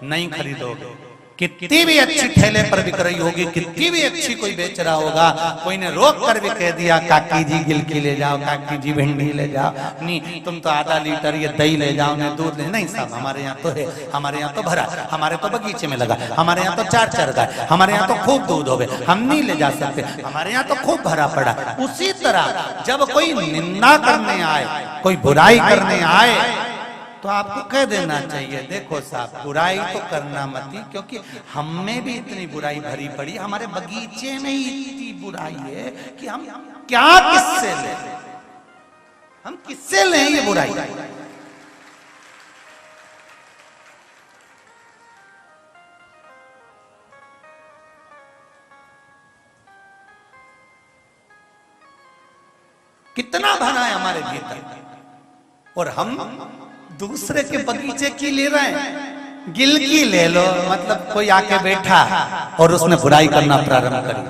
[SPEAKER 1] नहीं खरीदोगे। कितनी भी अच्छी ठेले पर बिक रही होगी, कितनी भी अच्छी कोई बेच रहा होगा, कोई ने रोक कर भी कह दिया काकी जी गिलकी ले जाओ, काकी जी भिंडी ले जाओ, नहीं तुम तो आधा लीटर ये दही ले जाओ, नहीं दूध ले, नहीं साहब हमारे यहाँ तो है, हमारे यहाँ तो भरा, हमारे तो बगीचे में लगा, हमारे यहाँ तो चार गाय, हमारे यहाँ तो खूब दूध हो गए, हम नहीं ले जा सकते, हमारे यहाँ तो खूब भरा पड़ा। उसी तरह जब कोई निंदा करने आए, कोई बुराई करने आए, तो आपको कह देना चाहिए, देखो साहब बुराई तो करना मत ही, क्योंकि हम में भी इतनी बुराई भरी पड़ी, हमारे बगीचे में ही इतनी बुराई है कि हम क्या किससे लें, हम किससे लें ये बुराई। कितना भरा है हमारे भीतर और हम दूसरे के बगीचे की ले रहे हैं। गिलकी ले लो, मतलब कोई आके बैठा और उसने बुराई करना प्रारंभ करी,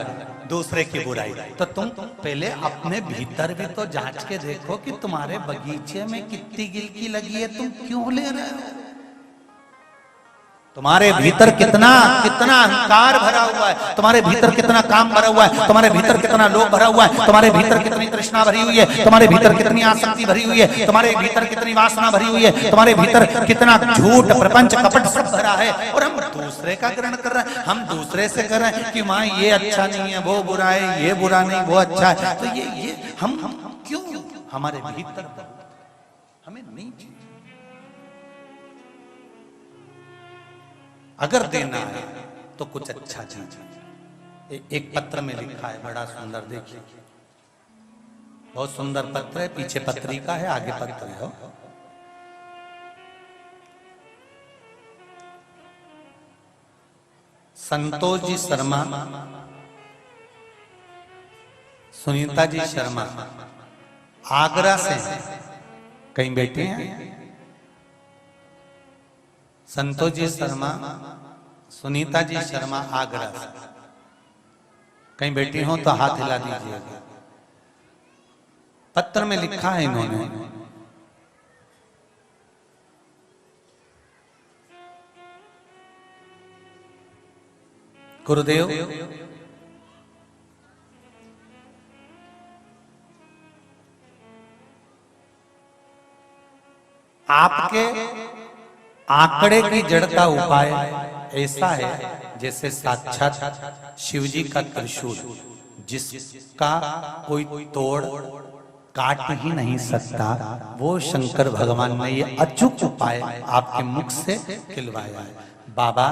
[SPEAKER 1] दूसरे की बुराई, तो तुम पहले अपने भीतर भी तो जांच के देखो कि तुम्हारे बगीचे में कितनी गिलकी लगी है, तुम क्यों ले रहे हो? तुम्हारे भीतर कितना कितना अहंकार भरा हुआ है, तुम्हारे भीतर कितना काम भरा हुआ है, तुम्हारे भीतर कितना लोभ भरा हुआ है, तुम्हारे भीतर कितनी तृष्णा भरी हुई है, तुम्हारे भीतर कितनी आसक्ति भरी हुई है, तुम्हारे भीतर कितनी वासना भरी हुई है, तुम्हारे भीतर कितना झूठ प्रपंच कपट सब भरा है। और हम दूसरे का ग्रहण कर रहे हैं, हम दूसरे से कर रहे हैं कि माँ ये अच्छा नहीं है, वो बुरा है, ये बुरा नहीं वो अच्छा है। तो ये हम क्यों, हमारे भीतर हमें नहीं चाहिए। अगर देना है तो कुछ अच्छा चाहिए। एक पत्र में लिखा है, बड़ा सुंदर, देखिए बहुत सुंदर पत्र है, पीछे पत्रिका है, आगे पत्र है। संतोष जी शर्मा, सुनीता जी शर्मा आगरा से, कहीं बैठे हैं? संतोष जी शर्मा, सुनीता जी शर्मा आगरा से, कहीं बैठी हो तो हाथ हिला दीजिएगा। पत्र में लिखा है इन्होंने, गुरुदेव आपके आंकड़े की जड़ का उपाय ऐसा है जैसे साक्षात शिवजी का त्रिशूल, जिसका कोई तोड़ काट ही नहीं सकता, वो शंकर भगवान ने ये अचूक उपाय आपके मुख से खिलवाया है। बाबा,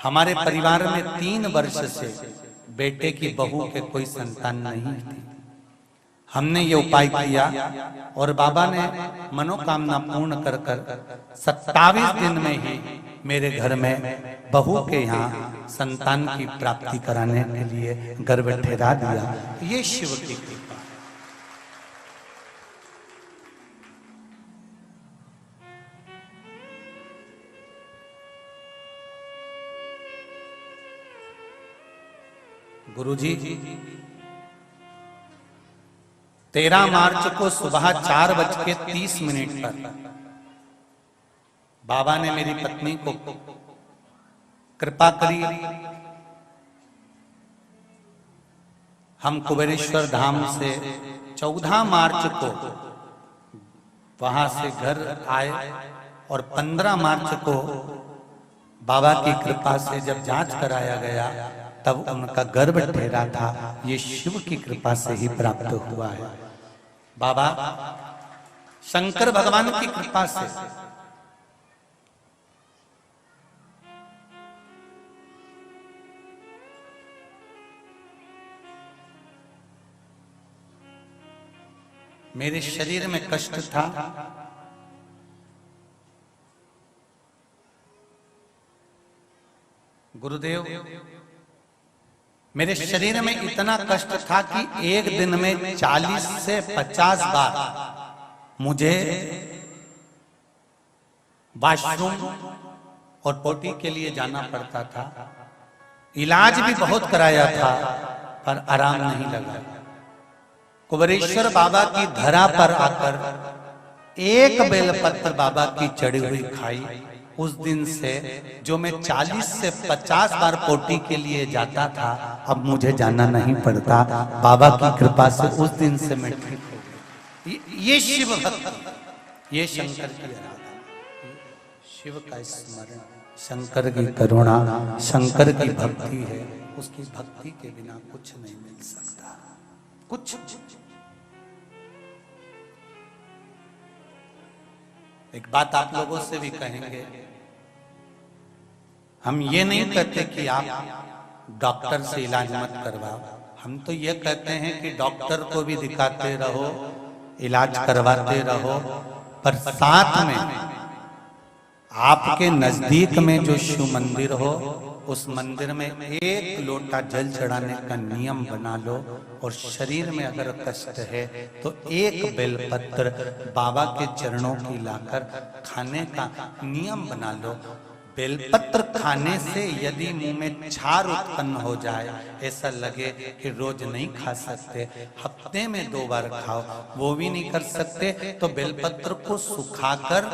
[SPEAKER 1] हमारे परिवार में 3 वर्ष से बेटे की बहू के कोई संतान नहीं थी, हमने ये उपाय किया और बाबा ने मनोकामना पूर्ण कर 27 दिन में ही मेरे घर में बहू के यहाँ संतान की प्राप्ति कराने के लिए गर्भ ठहरा दिया। ये शिव की कृपा। गुरुजी 13 मार्च को सुबह 4:30 पर बाबा ने मेरी पत्नी को कृपा करी। हम कुबेरेश्वर धाम से 14 मार्च को वहां से घर आए और 15 मार्च को बाबा की कृपा से जब जांच कराया गया तब उनका गर्भ ठहरा था। ये शिव की कृपा से ही प्राप्त हुआ है। बाबा शंकर भगवान की कृपा से मेरे शरीर में कष्ट था। गुरुदेव, मेरे शरीर में इतना कष्ट था कि एक दिन में 40 से 50 बार मुझे वॉशरूम और पोटी के लिए जाना पड़ता था। इलाज भी बहुत कराया था पर आराम नहीं लगा। कुबेरेश्वर बाबा की धरा पर आकर एक बेलपत्र बाबा की चढ़ी हुई खाई। उस दिन से जो मैं 40 से 50 बार पोटी के लिए जाता था, अब मुझे जाना नहीं पड़ता। बाबा की कृपा से उस दिन से मैं ठीक हो गया। ये शिव भक्ति, ये शंकर की आराधना, शिव का स्मरण, शंकर की करुणा, शंकर की भक्ति है। उसकी भक्ति के बिना कुछ नहीं मिल सकता, कुछ। एक बात आप लोगों से भी कहेंगे, हम ये नहीं कहते कि आप डॉक्टर से इलाज मत करवाओ। हम तो ये कहते हैं कि डॉक्टर को भी दिखाते रहो, इलाज करवाते रहो, पर साथ में आपके नजदीक में जो शिव मंदिर हो उस मंदिर में एक लोटा जल चढ़ाने का नियम बना लो। और शरीर में अगर कष्ट है तो एक बेलपत्र बाबा के चरणों की लाकर खाने का नियम बना लो। बेलपत्र खाने से यदि मुंह में छार उत्पन्न हो जाए, ऐसा लगे कि रोज नहीं खा सकते, हफ्ते में 2 बार खाओ, वो भी नहीं कर सकते, तो बेलपत्र को सुखाकर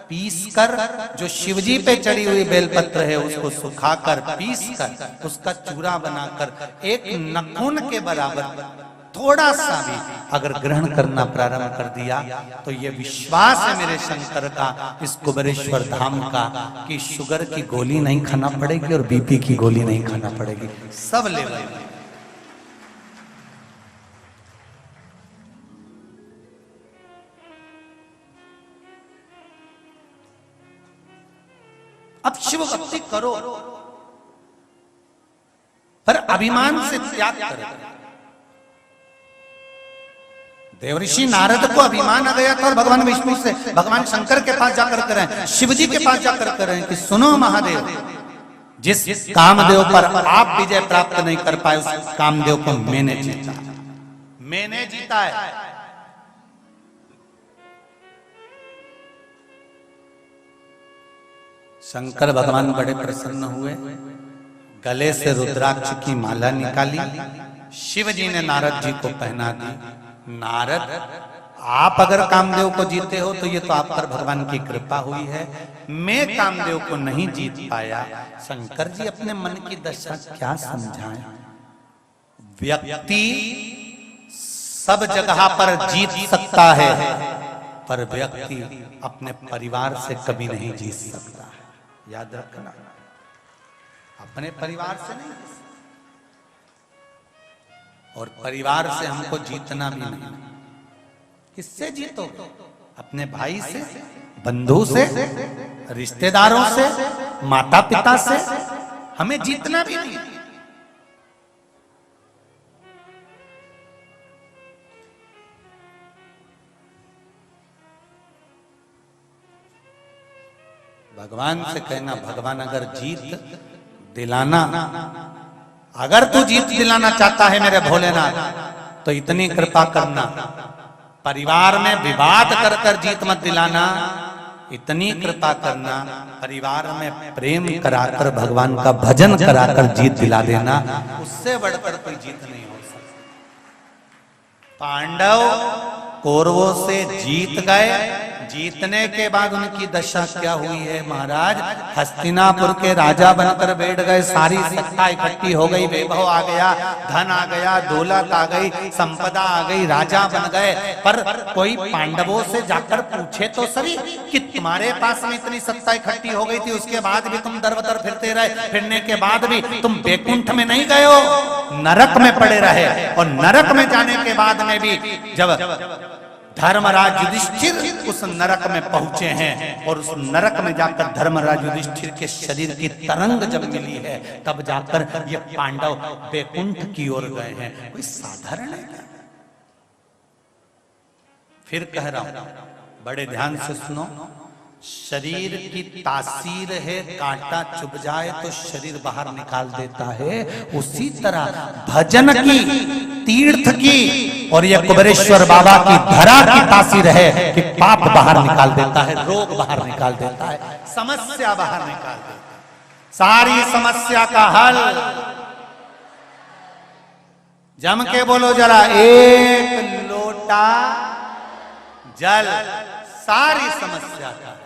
[SPEAKER 1] पीसकर, जो शिवजी पे चढ़ी हुई बेलपत्र है उसको सुखाकर पीसकर उसका चूरा बनाकर एक नखून के बराबर थोड़ा सा भी अगर ग्रहण करना प्रारंभ कर दिया तो ये विश्वास है मेरे शंकर का, इस कुबेरेश्वर धाम का, कि शुगर की गोली नहीं खाना पड़ेगी और बीपी की गोली नहीं खाना पड़ेगी, सब लेवल में। अब शिव भक्ति करो पर अभिमान से त्याग करो। देवऋषि नारद को अभिमान आ गया था और भगवान विष्णु से, भगवान शंकर के पास जाकर करें, शिव जी के पास जाकर करें कि सुनो महादेव, जिस कामदेव पर आप विजय प्राप्त नहीं कर पाए उस कामदेव को मैंने जीता, मैंने जीता है। शंकर भगवान बड़े प्रसन्न हुए, गले से रुद्राक्ष की माला निकाली, शिव जी ने नारद जी को पहना दी। नारद, आप अगर कामदेव को जीते हो तो ये तो आप पर भगवान की कृपा हुई है, मैं कामदेव को नहीं जीत पाया। शंकर जी अपने मन की दशा क्या समझाएं। व्यक्ति सब जगह पर जीत सकता है पर व्यक्ति अपने परिवार से कभी नहीं जीत सकता है, याद रखना, अपने परिवार से नहीं। और परिवार से हमको जीतना भी नहीं। किससे जीतो? अपने भाई से, बंधु से, रिश्तेदारों से, माता पिता से, हमें जीतना भी नहीं। भगवान से कहना, भगवान अगर जीत दिलाना, अगर तू जीत दिलाना चाहता है मेरे भोलेनाथ तो इतनी कृपा करना, परिवार में विवाद कर कर जीत मत दिलाना, इतनी कृपा करना, परिवार में प्रेम कराकर भगवान का भजन कराकर जीत दिला देना, उससे बढ़कर कोई जीत नहीं हो सकती। पांडव कौरवों से जीत गए जीतने के बाद उनकी दशा क्या हुई है महाराज? हस्तिनापुर के राजा बनकर बैठ गए, सारी सत्ता इकट्ठी हो गई, वैभव आ गया, धन आ गया, दौलत आ गई, संपदा आ गई, राजा बन गए। पर कोई पांडवों से जाकर पूछे तो सही कि तुम्हारे पास में इतनी सत्ता इकट्ठी हो गई थी, उसके बाद भी तुम दर बदर फिरते रहे, फिरने के बाद भी तुम बैकुंठ में नहीं गए हो, नरक में पड़े रहे। और नरक में जाने के बाद में भी जब धर्मराज युधिष्ठिर उस नरक में पहुंचे हैं और उस नरक में जाकर धर्मराज युधिष्ठिर के शरीर की तरंग जब मिली है, तब जाकर ये पांडव बैकुंठ की ओर गए हैं। कोई साधारण है क्या? फिर कह रहा हूं, बड़े ध्यान से सुनो। शरीर की तासीर है, कांटा चुभ जाए तो शरीर बाहर निकाल देता है, उसी तरह भजन की, तीर्थ की और ये कुबेरेश्वर बाबा की धरा की तासीर है कि पाप बाहर निकाल देता है, रोग बाहर निकाल देता है, समस्या बाहर निकाल देता है, सारी समस्या का हल। जम के बोलो जरा, एक लोटा जल सारी समस्या का।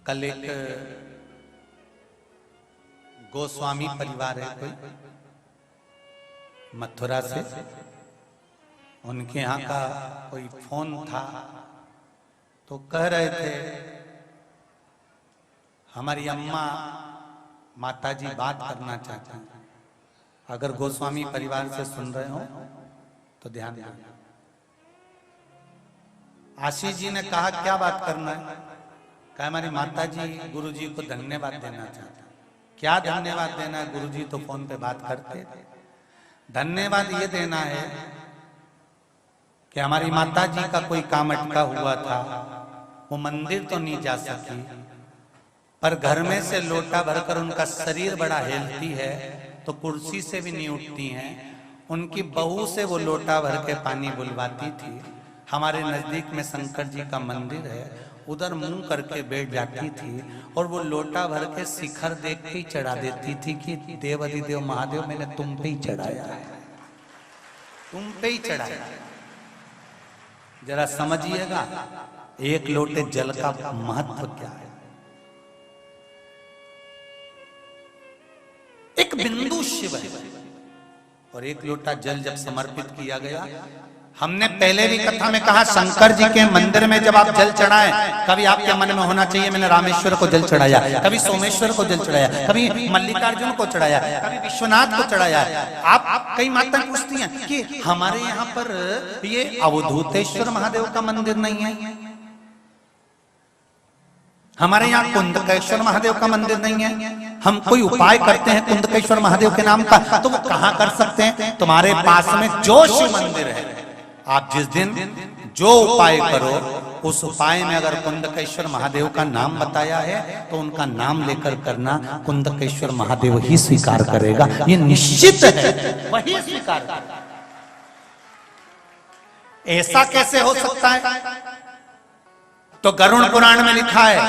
[SPEAKER 1] कल एक गोस्वामी परिवार है कोई मथुरा से, उनके यहाँ का कोई फोन था तो कह रहे थे हमारी अम्मा माताजी बात करना चाहती हैं। अगर गोस्वामी परिवार से सुन रहे हो तो ध्यान दें। आशीष जी ने कहा क्या बात करना है? कहा हमारी माताजी गुरुजी को धन्यवाद देना चाहते हैं। क्या धन्यवाद देना है? गुरुजी तो फोन पे बात करते थे। धन्यवाद ये देना है कि हमारी माताजी का कोई काम अटका हुआ था, वो मंदिर तो नहीं जा सकी, पर घर में से लोटा भरकर, उनका शरीर बड़ा हेल्थी है तो कुर्सी से भी नहीं उठती हैं, उनकी बहू से वो लोटा भर के पानी बुलवाती थी। हमारे नजदीक में शंकर जी का मंदिर है, उधर मुंह करके बैठ जाती थी और वो लोटा भर के शिखर देख के ही चढ़ा देती थी कि देव अधिदेव महादेव मैंने तुम पे ही चढ़ाया है, तुम पे ही चढ़ाया। जरा समझिएगा एक लोटे जल का महत्व क्या है। एक बिंदु शिव है और एक लोटा जल जब समर्पित किया गया, हमने पहले भी कथा में कहा शंकर जी के मंदिर में जब आप जल चढ़ाएं, कभी आपके मन में होना चाहिए मैंने रामेश्वर को जल चढ़ाया, कभी सोमेश्वर को जल चढ़ाया, कभी मल्लिकार्जुन को चढ़ाया, कभी विश्वनाथ को चढ़ाया। आप कई माताएं पूछती हैं कि हमारे यहाँ पर ये अवधूतेश्वर महादेव का मंदिर नहीं है, हमारे यहाँ कुंदकेश्वर महादेव का मंदिर नहीं है, हम कोई उपाय करते हैं कुंदकेश्वर महादेव के नाम का, तो वो कहाँ कर सकते हैं? तुम्हारे पास में जो शिव मंदिर है, आप जिस दिन जो उपाय करो उस उपाय में अगर कुंदकेश्वर महादेव का नाम बताया है तो उनका नाम लेकर करना, कुंदकेश्वर महादेव ही स्वीकार करेगा, ये निश्चित है, वही स्वीकार करेगा। ऐसा कैसे हो सकता है? तो गरुड़ पुराण में लिखा है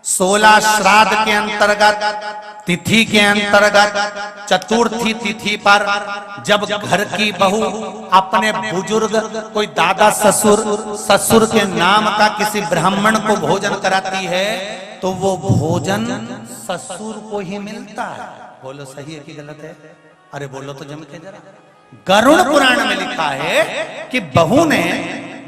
[SPEAKER 1] 16 श्राद्ध के अंतर्गत, तिथि के अंतर्गत, चतुर्थी तिथि पर जब घर की बहू अपने बुजुर्ग कोई दादा ससुर के नाम का किसी ब्राह्मण को भोजन कराती है तो वो भोजन ससुर को ही मिलता है। बोलो सही है कि गलत है? अरे बोलो तो जम के जरा। गरुड़ पुराण में लिखा है कि बहू ने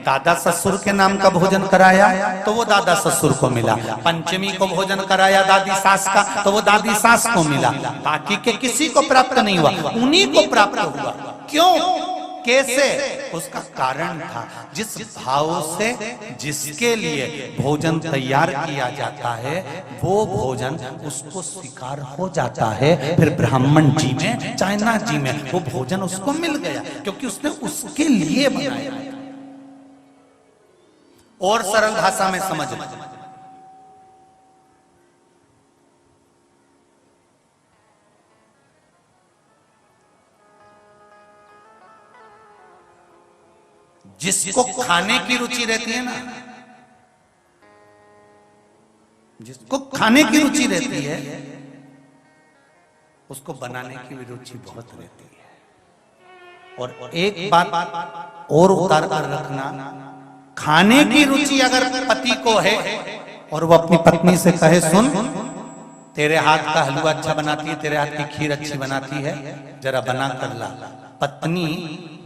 [SPEAKER 1] दादा ससुर के नाम का भोजन कराया तो वो दादा ससुर को मिला, पंचमी को भोजन कराया दादी सास का तो वो दादी सास को मिला, बाकी के किसी को प्राप्त नहीं हुआ, उन्हीं को प्राप्त हुआ। क्यों? कैसे? उसका कारण था जिस भाव से जिसके लिए भोजन तैयार किया जाता है वो भोजन उसको स्वीकार हो जाता है। फिर ब्राह्मण जी में, चाइना जी में वो भोजन उसको मिल गया क्योंकि उसने उसके लिए बनाया। और सरल भाषा में समझ, जिसको खाने की रुचि रहती है ना, जिसको खाने की रुचि रहती है उसको बनाने की भी रुचि बहुत रहती है। और एक बात और उतार कर रखना, खाने की रुचि अगर पति को है और वो अपनी पत्नी से कहे सुन तेरे हाथ का हलवा अच्छा बनाती है, तेरे हाथ की खीर अच्छी बनाती है, जरा बना कर ला। पत्नी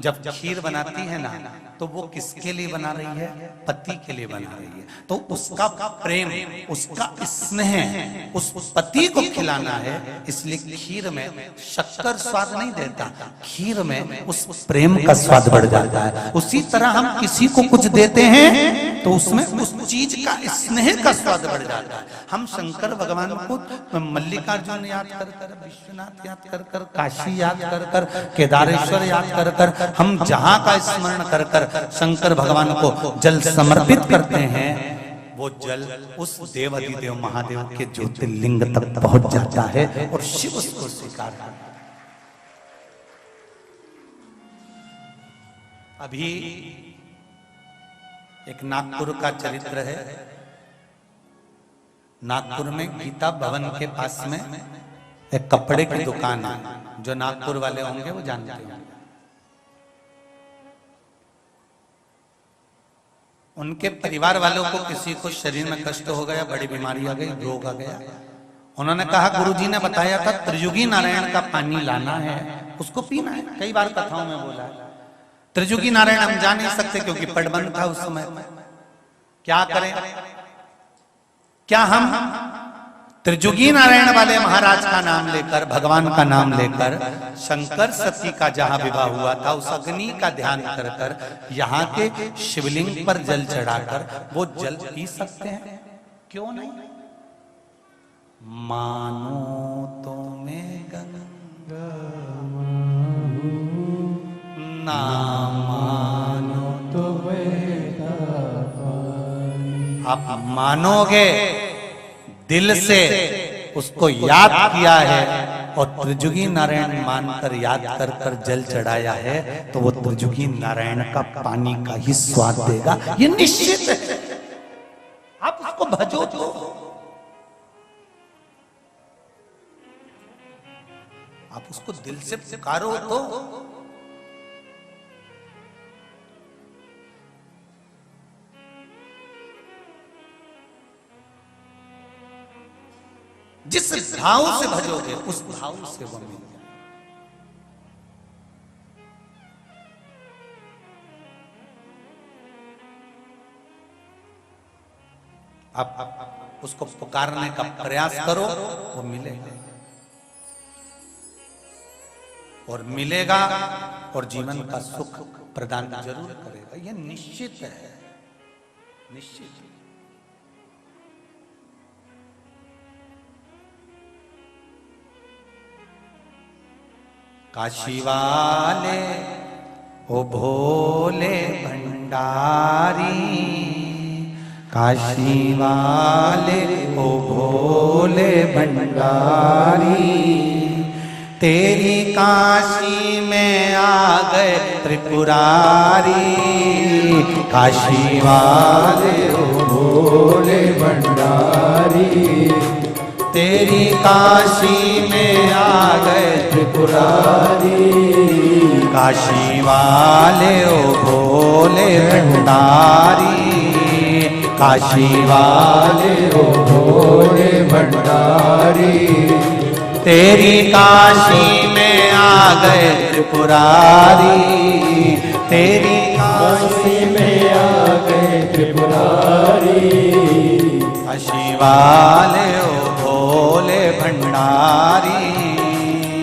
[SPEAKER 1] जब खीर बनाती है ना तो वो किसके लिए बना रही है? पति के लिए बना रही है। तो उसका प्रेम, उसका स्नेह उस पति को खिलाना है, इसलिए खीर में शक्कर स्वाद नहीं देता, खीर में उस प्रेम का स्वाद बढ़ जाता है। उसी तरह हम किसी को कुछ देते हैं तो उसमें उस चीज का स्नेह का स्वाद बढ़ जाता है। हम शंकर भगवान को मल्लिकार्जुन याद कर कर, विश्वनाथ याद कर कर, काशी याद कर कर, केदारेश्वर याद कर कर, हम जहां का स्मरण कर कर शंकर भगवान को जल समर्पित करते हैं, वो जल उस देवाधिदेव महादेव के ज्योतिर्लिंग तक पहुंच जाता है और शिव उसको स्वीकार करता है। अभी एक नागपुर का चरित्र है। नागपुर में गीता भवन के पास में एक कपड़े की दुकान है, जो नागपुर वाले होंगे वो जानते होंगे। उनके परिवार वालों को किसी को शरीर में कष्ट हो गया, बड़ी बीमारी आ गई, रोग आ गया। उन्होंने कहा गुरुजी ने बताया था त्रियुगी नारायण का पानी लाना है, उसको पीना है। कई बार कथाओं में बोला है। त्रियुगी नारायण हम जा नहीं सकते क्योंकि पटबंद था उस समय। क्या करें? क्या हम त्रियुगी नारायण वाले महाराज का नाम लेकर, भगवान का नाम लेकर, शंकर सती का जहां विवाह हुआ था उस अग्नि का ध्यान कर कर, यहाँ के शिवलिंग पर जल चढ़ाकर वो जल पी सकते हैं? क्यों नहीं? मानो तो मैं गंगा ना मानो तो आप मानोगे, दिल से उसको याद किया है और त्रियुगी नारायण मानकर याद कर कर जल चढ़ाया है, तो वो त्रियुगी नारायण का पानी का ही स्वाद देगा, ये निश्चित है। आप उसको भजो तो, आप उसको दिल से पुकारो तो। जिस भाव से भजोगे उस भाव से वो मिल जाए। आप उसको पुकारने का प्रयास करो, वो मिलेगा और मिलेगा और जीवन का सुख प्रदान जरूर करेगा, ये निश्चित है, निश्चित। काशी वाले ओ भोले भंडारी, काशी वाले ओ भोले भंडारी, तेरी काशी में आ गए त्रिपुरारी। काशी वाले ओ भोले भंडारी, तेरी काशी में आ गए त्रिपुरारी। काशी वाले ओ भोले भंडारी, काशी वाले ओ भोले भंडारी, तेरी काशी में आ गए त्रिपुरारी। तेरी काशी में आ गए त्रिपुरारी। काशी वाले ओ भोले भंडारी,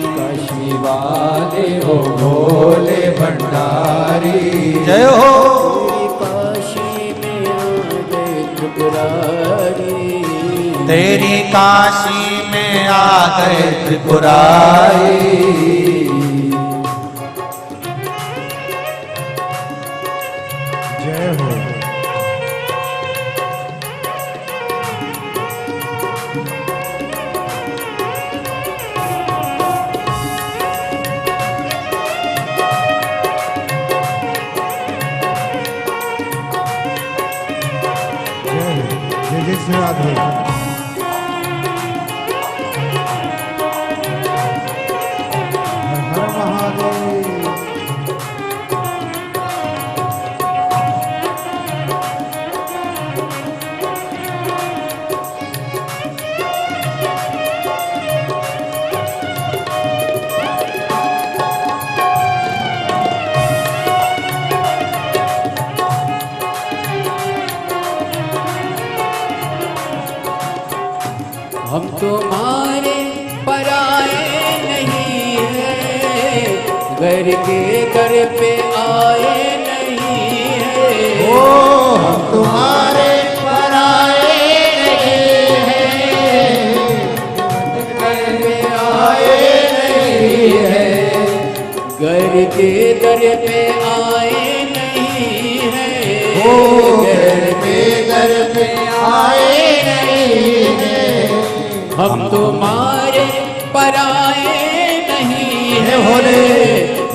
[SPEAKER 1] काशी वाले ओ भोले भंडारी। जय हो। काशी में आ गए त्रिपुरारी, तेरी काशी में आ गए त्रिपुरारी। जय हो।
[SPEAKER 3] राधे। हर हर महादेव।
[SPEAKER 2] हम तुम्हारे पराए नहीं है, घर के घर पे आए नहीं है।
[SPEAKER 3] ओ हम तुम्हारे पराए नहीं है,
[SPEAKER 2] घर पे आए नहीं है, घर के घर पे आए नहीं है।
[SPEAKER 3] ओ घर पे आए नहीं है।
[SPEAKER 2] हम तुम्हारे पराए नहीं है,
[SPEAKER 3] भोले।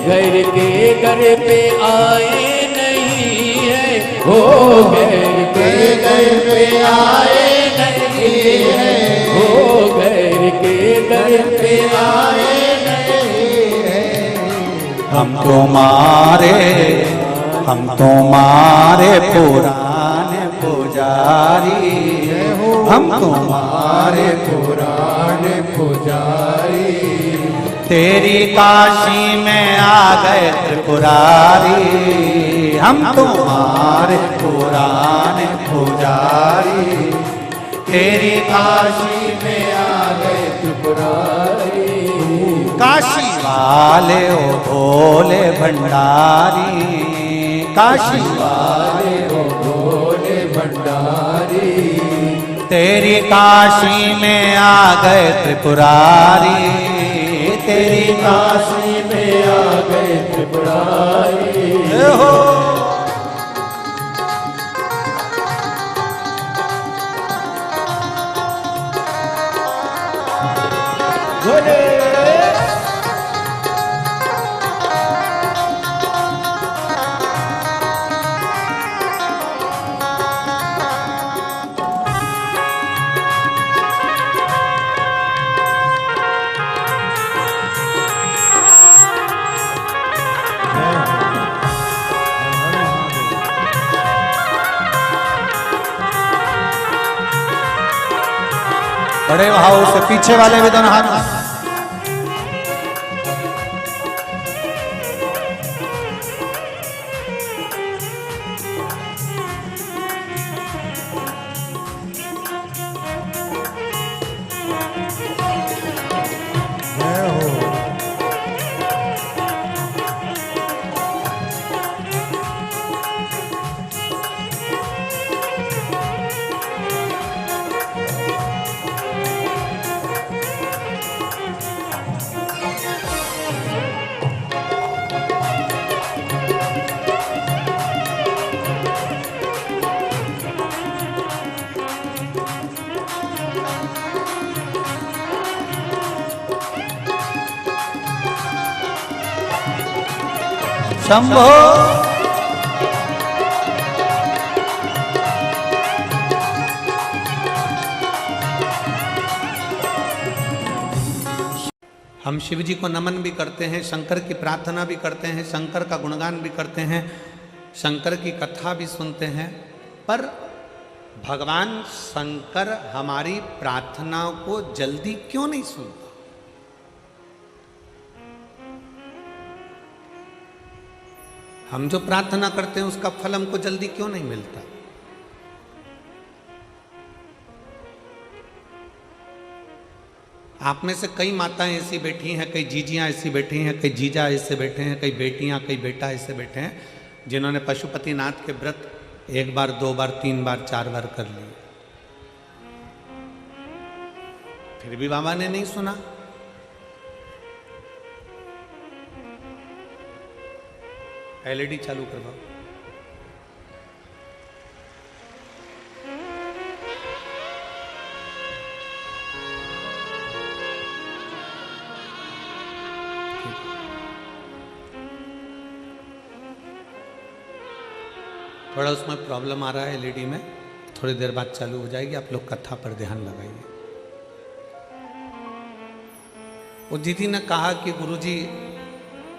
[SPEAKER 2] घर के घर पे आए नहीं है। हो घर के घर पे आए नहीं है, हो घर के घर पे आए नहीं है।
[SPEAKER 1] हम तुम्हारे पुराने पुजारी, हम तुम्हारे
[SPEAKER 3] पुराने पुजारी।
[SPEAKER 1] तेरी काशी में आ गए त्रिपुरारी, हम तुम्हारे पुराने पुजारी। तेरी काशी में आ गए
[SPEAKER 3] त्रिपुरारी।
[SPEAKER 1] काशी वाले ओ भोले भंडारी, काशी
[SPEAKER 3] वाले ओ भोले भंडारी।
[SPEAKER 1] तेरी काशी में आ गए त्रिपुरारी, तेरी
[SPEAKER 3] काशी में आ गए त्रिपुरारी।
[SPEAKER 1] हो
[SPEAKER 3] भोले।
[SPEAKER 1] बड़े भाव से पीछे वाले भी दोनों हाथ।
[SPEAKER 3] जय हो।
[SPEAKER 1] शंभो। हम शिव जी को नमन भी करते हैं, शंकर की प्रार्थना भी करते हैं, शंकर का गुणगान भी करते हैं, शंकर की कथा भी सुनते हैं, पर भगवान शंकर हमारी प्रार्थनाओं को जल्दी क्यों नहीं सुनता? हम जो प्रार्थना करते हैं उसका फल हमको जल्दी क्यों नहीं मिलता? आप में से कई माताएं ऐसी बैठी हैं, कई जीजियां ऐसी बैठी हैं, कई जीजा ऐसे बैठे हैं, कई बेटियां, कई बेटा ऐसे बैठे हैं जिन्होंने पशुपतिनाथ के व्रत 1 बार, 2 बार, 3 बार, 4 बार कर लिए, फिर भी बाबा ने नहीं सुना। एलईडी चालू करवाओ। थोड़ा उसमें प्रॉब्लम आ रहा है एलईडी में, थोड़ी देर बाद चालू हो जाएगी, आप लोग कथा पर ध्यान लगाइए। वो दीदी ने कहा कि गुरुजी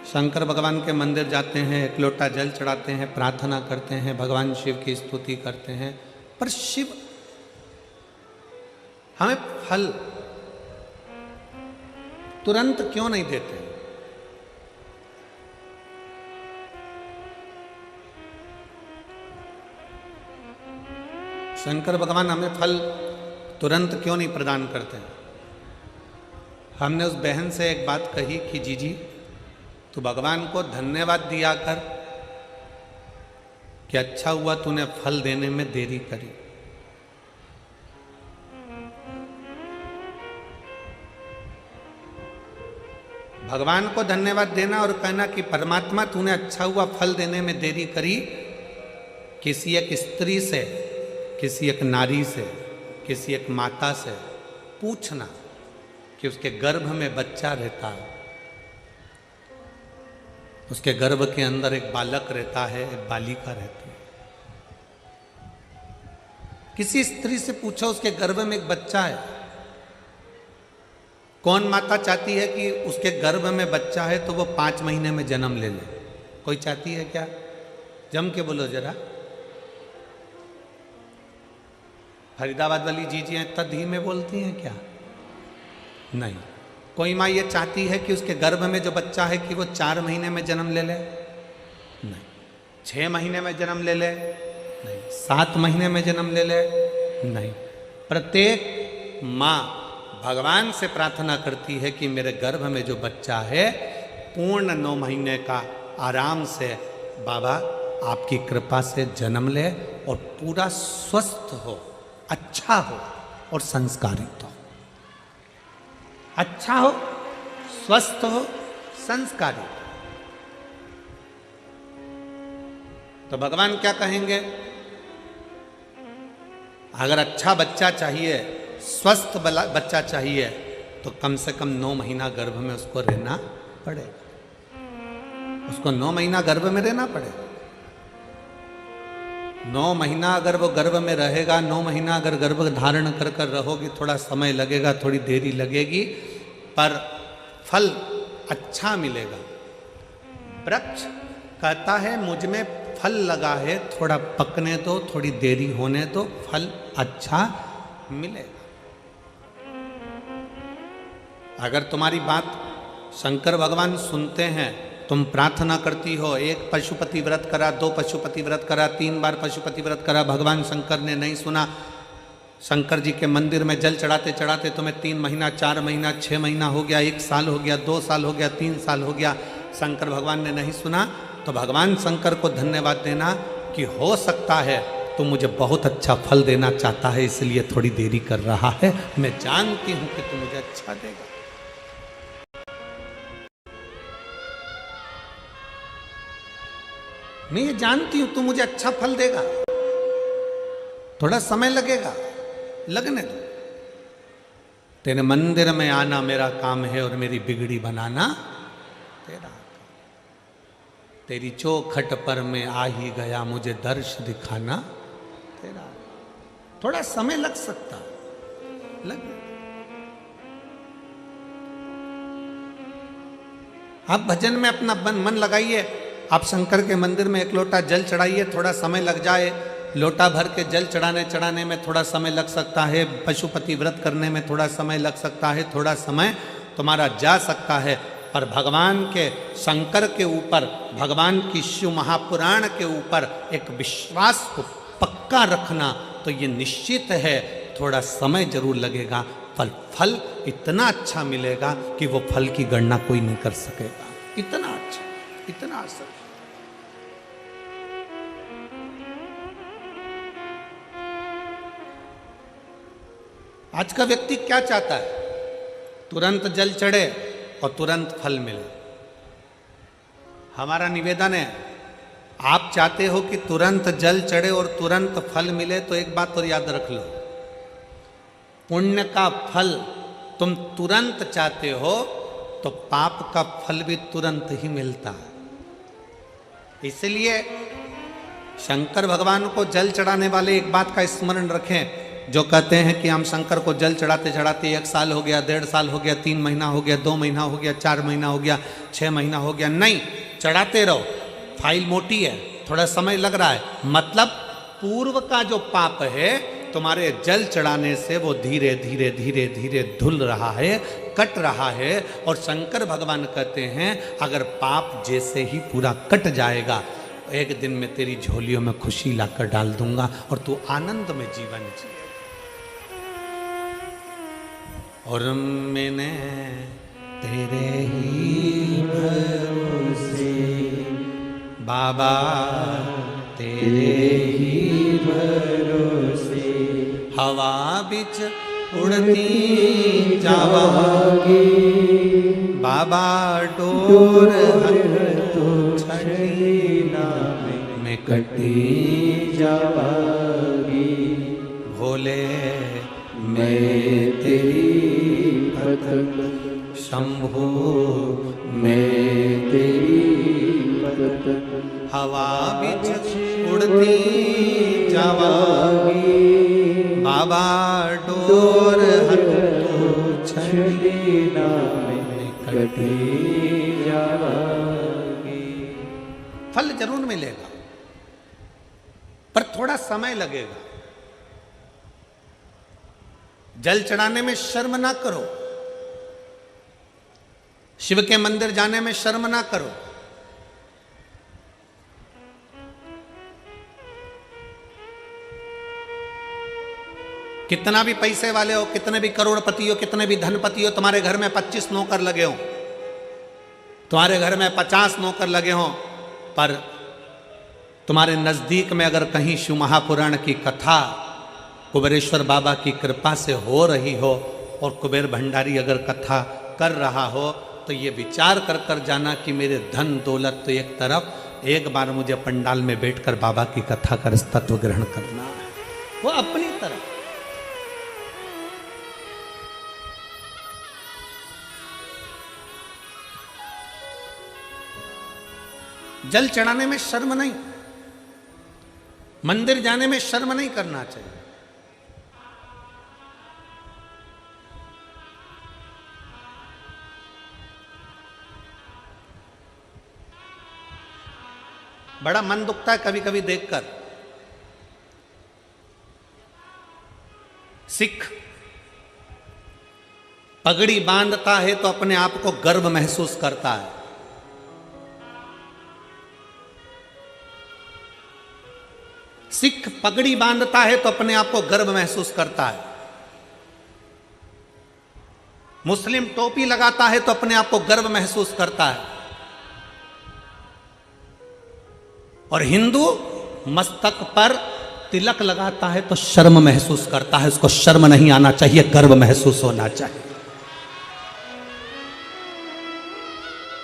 [SPEAKER 1] शंकर भगवान के मंदिर जाते हैं, एक लोटा जल चढ़ाते हैं, प्रार्थना करते हैं, भगवान शिव की स्तुति करते हैं, पर शिव हमें फल तुरंत क्यों नहीं देते? शंकर भगवान हमें फल तुरंत क्यों नहीं प्रदान करते? हमने उस बहन से एक बात कही कि जीजी तू भगवान को धन्यवाद दिया कर कि अच्छा हुआ तूने फल देने में देरी करी। भगवान को धन्यवाद देना और कहना कि परमात्मा तूने अच्छा हुआ फल देने में देरी करी। किसी एक स्त्री से, किसी एक नारी से, किसी एक माता से पूछना कि उसके गर्भ में बच्चा रहता है, उसके गर्भ के अंदर एक बालक रहता है, एक बालिका रहती है। किसी स्त्री से पूछो उसके गर्भ में एक बच्चा है। कौन माता चाहती है कि उसके गर्भ में बच्चा है तो वो 5 महीने में जन्म ले ले? कोई चाहती है क्या? जम के बोलो जरा। फरीदाबाद वाली जीजियां इतना धीमे बोलती हैं क्या? नहीं। कोई माँ ये चाहती है कि उसके गर्भ में जो बच्चा है कि वो 4 महीने में जन्म ले ले? नहीं। 6 महीने में जन्म ले ले? नहीं। 7 महीने में जन्म ले ले? नहीं। प्रत्येक माँ भगवान से प्रार्थना करती है कि मेरे गर्भ में जो बच्चा है पूर्ण 9 महीने का आराम से बाबा आपकी कृपा से जन्म ले और पूरा स्वस्थ हो, अच्छा हो और संस्कारित हो। अच्छा हो, स्वस्थ हो, संस्कारित हो। तो भगवान क्या कहेंगे? अगर अच्छा बच्चा चाहिए, स्वस्थ बच्चा चाहिए तो कम से कम 9 महीना गर्भ में उसको रहना पड़ेगा। उसको 9 महीना गर्भ में रहना पड़ेगा। 9 महीना अगर वो गर्भ में रहेगा, 9 महीना अगर गर्भ धारण कर कर रहोगी, थोड़ा समय लगेगा, थोड़ी देरी लगेगी, पर फल अच्छा मिलेगा। वृक्ष कहता है मुझ में फल लगा है, थोड़ा पकने दो, थोड़ी देरी होने दो, फल अच्छा मिलेगा। अगर तुम्हारी बात शंकर भगवान सुनते हैं, तुम प्रार्थना करती हो, 1 पशुपति व्रत करा, 2 पशुपति व्रत करा, 3 बार पशुपति व्रत करा, भगवान शंकर ने नहीं सुना, शंकर जी के मंदिर में जल चढ़ाते चढ़ाते तुम्हें 3 महीना, 4 महीना, 6 महीना हो गया, 1 साल हो गया, 2 साल हो गया, 3 साल हो गया, शंकर भगवान ने नहीं सुना, तो भगवान शंकर को धन्यवाद देना कि हो सकता है तो मुझे बहुत अच्छा फल देना चाहता है, इसलिए थोड़ी देरी कर रहा है। मैं जानती हूं कि तू मुझे अच्छा देगा। मैं ये जानती हूं तू मुझे अच्छा फल देगा। थोड़ा समय लगेगा, लगने दो। तेरे मंदिर में आना मेरा काम है और मेरी बिगड़ी बनाना तेरा काम। तेरी चौखट पर मैं आ ही गया, मुझे दर्श दिखाना तेरा। थोड़ा समय लग सकता, लगे। आप भजन में अपना मन लगाइए। आप शंकर के मंदिर में 1 लोटा जल चढ़ाइए, थोड़ा समय लग जाए। लोटा भर के जल चढ़ाने में थोड़ा समय लग सकता है, पशुपति व्रत करने में थोड़ा समय लग सकता है, थोड़ा समय तुम्हारा जा सकता है, पर भगवान के शंकर के ऊपर, भगवान की शिव महापुराण के ऊपर एक विश्वास को पक्का रखना, तो ये निश्चित है थोड़ा समय जरूर लगेगा, पर फल इतना अच्छा मिलेगा कि वो फल की गणना कोई नहीं कर सकेगा। इतना अच्छा, इतना असर। आज का व्यक्ति क्या चाहता है? तुरंत जल चढ़े और तुरंत फल मिले। हमारा निवेदन है, आप चाहते हो कि तुरंत जल चढ़े और तुरंत फल मिले, तो एक बात और याद रख लो, पुण्य का फल तुम तुरंत चाहते हो तो पाप का फल भी तुरंत ही मिलता है। इसलिए शंकर भगवान को जल चढ़ाने वाले एक बात का स्मरण रखें, जो कहते हैं कि हम शंकर को जल चढ़ाते चढ़ाते 1 साल हो गया, 1.5 साल हो गया, 3 महीना हो गया, 2 महीना हो गया, 4 महीना हो गया, 6 महीना हो गया। नहीं, चढ़ाते रहो। फाइल मोटी है, थोड़ा समय लग रहा है, मतलब पूर्व का जो पाप है तुम्हारे जल चढ़ाने से वो धीरे धीरे धीरे धीरे धुल रहा है, कट रहा है। और शंकर भगवान कहते हैं अगर पाप जैसे ही पूरा कट जाएगा, एक दिन में तेरी झोलियों में खुशी लाकर डाल दूंगा और तू आनंद में जीवन जी। और मैंने तेरे ही भरोसे बाबा, तेरे ही भरोसे हवा बिच उड़ती जावागी, बाबा डोर छड़ीना में कटी जावागी। भोले मैं तेरी पतंग, शंभो मैं तेरी पतंग, हवा बिच उड़ती जावागी, बाबा डोर छड़ीना में कटी जावागी। फल जरूर मिलेगा, पर थोड़ा समय लगेगा। जल चढ़ाने में शर्म ना करो, शिव के मंदिर जाने में शर्म ना करो। कितना भी पैसे वाले हो, कितने भी करोड़पति हो, कितने भी धनपति हो, तुम्हारे घर में 25 नौकर लगे हो, तुम्हारे घर में 50 नौकर लगे हो, पर तुम्हारे नजदीक में अगर कहीं शिव महापुराण की कथा कुबेरेश्वर बाबा की कृपा से हो रही हो और कुबेर भंडारी अगर कथा कर रहा हो, तो ये विचार कर कर जाना कि मेरे धन दौलत तो एक तरफ, एक बार मुझे पंडाल में बैठकर बाबा की कथा कर तत्व ग्रहण करना है, वो अपनी तरफ। जल चढ़ाने में शर्म नहीं, मंदिर जाने में शर्म नहीं करना चाहिए। बड़ा मन दुखता है कभी कभी देखकर। सिख पगड़ी बांधता है तो अपने आप को गर्व महसूस करता है, सिख पगड़ी बांधता है तो अपने आप को गर्व महसूस करता है, मुस्लिम टोपी लगाता है तो अपने आप को गर्व महसूस करता है, और हिंदू मस्तक पर तिलक लगाता है तो शर्म महसूस करता है। उसको शर्म नहीं आना चाहिए, गर्व महसूस होना चाहिए।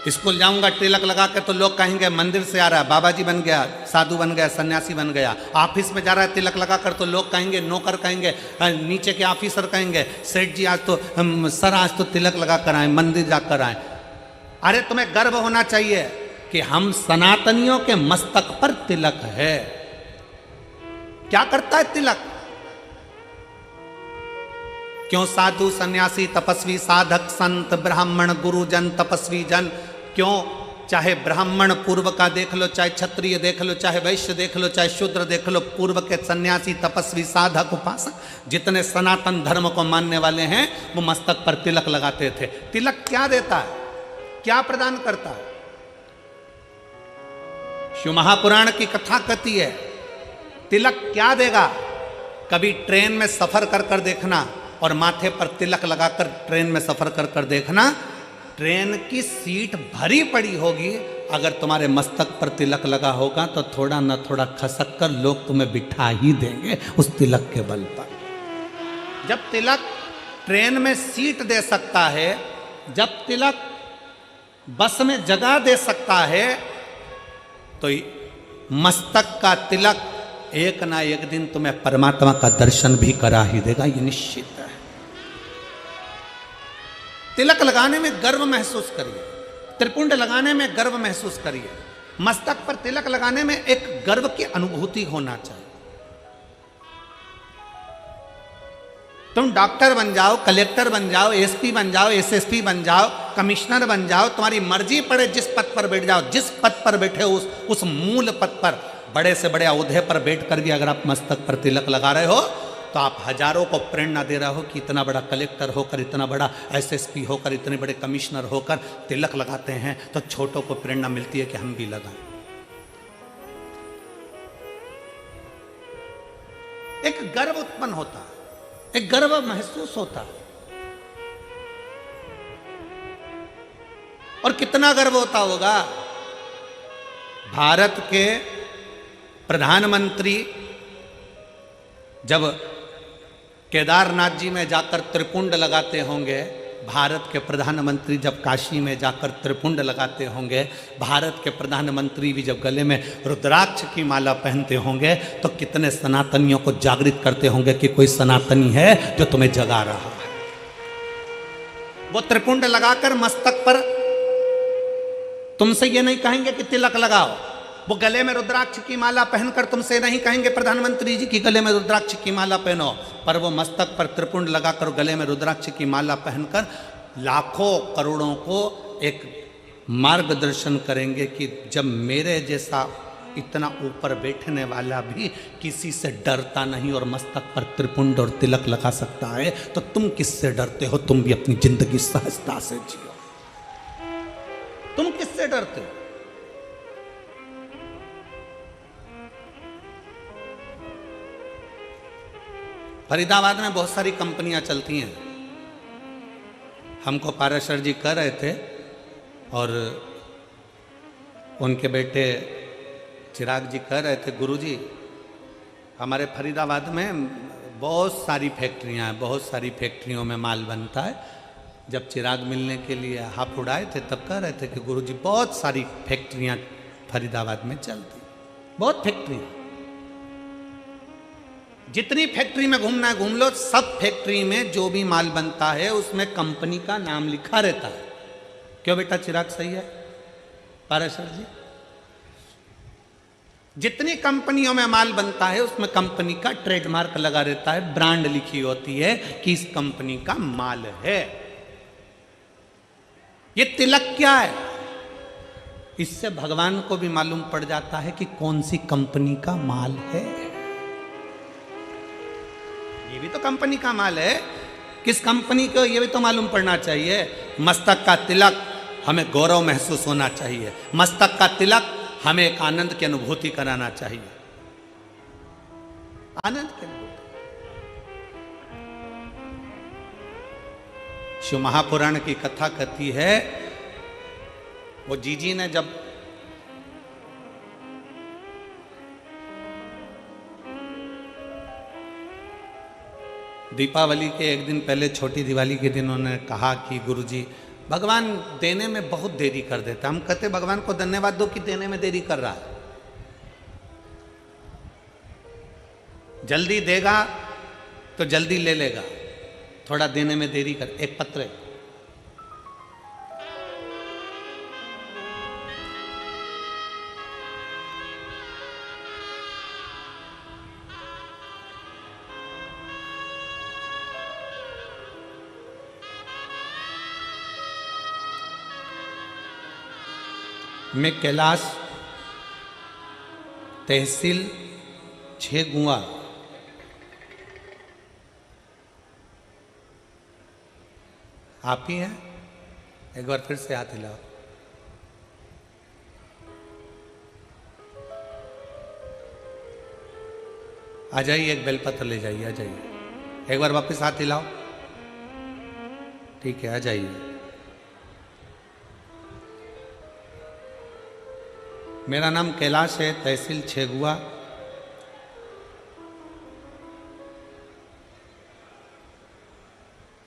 [SPEAKER 1] स्कूल जाऊंगा तिलक लगा के तो लोग कहेंगे मंदिर से आ रहा है, बाबा जी बन गया, साधु बन गया, सन्यासी बन गया। ऑफिस में जा रहा है तिलक लगा कर तो लोग कहेंगे, नौकर कहेंगे, नीचे के ऑफिसर कहेंगे, सेठ जी आज तो सर आज तो तिलक लगा कर आए, मंदिर जाकर आए। अरे तुम्हें गर्व होना चाहिए कि हम सनातनियों के मस्तक पर तिलक है। क्या करता है तिलक? क्यों साधु सन्यासी तपस्वी साधक संत ब्राह्मण गुरुजन तपस्वी जन, क्यों चाहे ब्राह्मण पूर्व का देख लो, चाहे क्षत्रिय देख लो, चाहे वैश्य देख लो, चाहे शूद्र देख लो, पूर्व के सन्यासी तपस्वी साधक उपासक जितने सनातन धर्म को मानने वाले हैं वो मस्तक पर तिलक लगाते थे। तिलक क्या देता है, क्या प्रदान करता है? शिव महापुराण की कथा कहती है तिलक क्या देगा। कभी ट्रेन में सफर कर कर देखना और माथे पर तिलक लगाकर ट्रेन में सफर कर कर देखना, ट्रेन की सीट भरी पड़ी होगी, अगर तुम्हारे मस्तक पर तिलक लगा होगा तो थोड़ा न थोड़ा खसक कर लोग तुम्हें बिठा ही देंगे उस तिलक के बल पर। जब तिलक ट्रेन में सीट दे सकता है, जब तिलक बस में जगह दे सकता है, तो मस्तक का तिलक एक ना एक दिन तुम्हें परमात्मा का दर्शन भी करा ही देगा, ये निश्चित है। तिलक लगाने में गर्व महसूस करिए, त्रिपुंड लगाने में गर्व महसूस करिए, मस्तक मस्तक पर तिलक लगाने में एक गर्व की अनुभूति होना चाहिए। तुम डॉक्टर बन जाओ, कलेक्टर बन जाओ, एसपी बन जाओ, एसएसपी बन जाओ, कमिश्नर बन जाओ, तुम्हारी मर्जी पड़े जिस पद पर बैठ जाओ, जिस पद पर बैठे हो उस मूल पद पर, बड़े से बड़े औहदे पर बैठकर भी अगर आप मस्तक पर तिलक लगा रहे हो तो आप हजारों को प्रेरणा दे रहे हो कि इतना बड़ा कलेक्टर होकर, इतना बड़ा एसएसपी होकर, इतने बड़े कमिश्नर होकर तिलक लगाते हैं तो छोटों को प्रेरणा मिलती है कि हम भी लगाएं। एक गर्व उत्पन्न होता है, एक गर्व महसूस होता है। और कितना गर्व होता होगा, भारत के प्रधानमंत्री जब केदारनाथ जी में जाकर त्रिपुंड लगाते होंगे, भारत के प्रधानमंत्री जब काशी में जाकर त्रिपुंड लगाते होंगे, भारत के प्रधानमंत्री भी जब गले में रुद्राक्ष की माला पहनते होंगे तो कितने सनातनियों को जागृत करते होंगे कि कोई सनातनी है जो तुम्हें जगा रहा है। वो त्रिपुंड लगाकर मस्तक पर तुमसे ये नहीं कहेंगे कि तिलक लगाओ, वो गले में रुद्राक्ष की माला पहनकर तुमसे नहीं कहेंगे प्रधानमंत्री जी की गले में रुद्राक्ष की माला पहनो, पर वो मस्तक पर त्रिपुंड लगाकर गले में रुद्राक्ष की माला पहनकर लाखों करोड़ों को एक मार्गदर्शन करेंगे कि जब मेरे जैसा इतना ऊपर बैठने वाला भी किसी से डरता नहीं और मस्तक पर त्रिपुंड और तिलक लगा सकता है तो तुम किससे डरते हो? तुम भी अपनी जिंदगी सहजता से जियो। तुम किससे डरते हो? फरीदाबाद में बहुत सारी कंपनियां चलती हैं। हमको पाराशर जी कह रहे थे और उनके बेटे चिराग जी कह रहे थे, गुरुजी हमारे फरीदाबाद में बहुत सारी फैक्ट्रियां हैं, बहुत सारी फैक्ट्रियों में माल बनता है। जब चिराग मिलने के लिए हाथ उड़ाए थे तब कह रहे थे कि गुरुजी बहुत सारी फैक्ट्रियां फरीदाबाद में चलती, बहुत फैक्ट्रियां, जितनी फैक्ट्री में घूमना है घूम लो, सब फैक्ट्री में जो भी माल बनता है उसमें कंपनी का नाम लिखा रहता है। क्यों बेटा चिराग सही है पाराशर जी? जितनी कंपनियों में माल बनता है उसमें कंपनी का ट्रेडमार्क लगा रहता है, ब्रांड लिखी होती है कि इस कंपनी का माल है। ये तिलक क्या है? इससे भगवान को भी मालूम पड़ जाता है कि कौन सी कंपनी का माल है। ये भी तो कंपनी का माल है, किस कंपनी को ये भी तो मालूम पड़ना चाहिए। मस्तक का तिलक हमें गौरव महसूस होना चाहिए, मस्तक का तिलक हमें एक आनंद की अनुभूति कराना चाहिए, आनंद की अनुभूति। शिव महापुराण की कथा कहती है, वो जीजी ने जब दीपावली के एक दिन पहले, छोटी दिवाली के दिन उन्होंने कहा कि गुरुजी भगवान देने में बहुत देरी कर देता। हम कहते भगवान को धन्यवाद दो कि देने में देरी कर रहा है, जल्दी देगा तो जल्दी ले लेगा, थोड़ा देने में देरी कर। एक पत्र है, मैं कैलाश तहसील छेगुआ आप ही हैं? एक बार फिर से हाथ हिलाओ। आ जाइए, एक बेलपत्र ले जाइए, आ जाइए। एक बार वापस हाथ हिलाओ। ठीक है, आ जाइए। मेरा नाम कैलाश है, तहसील छेगुआ,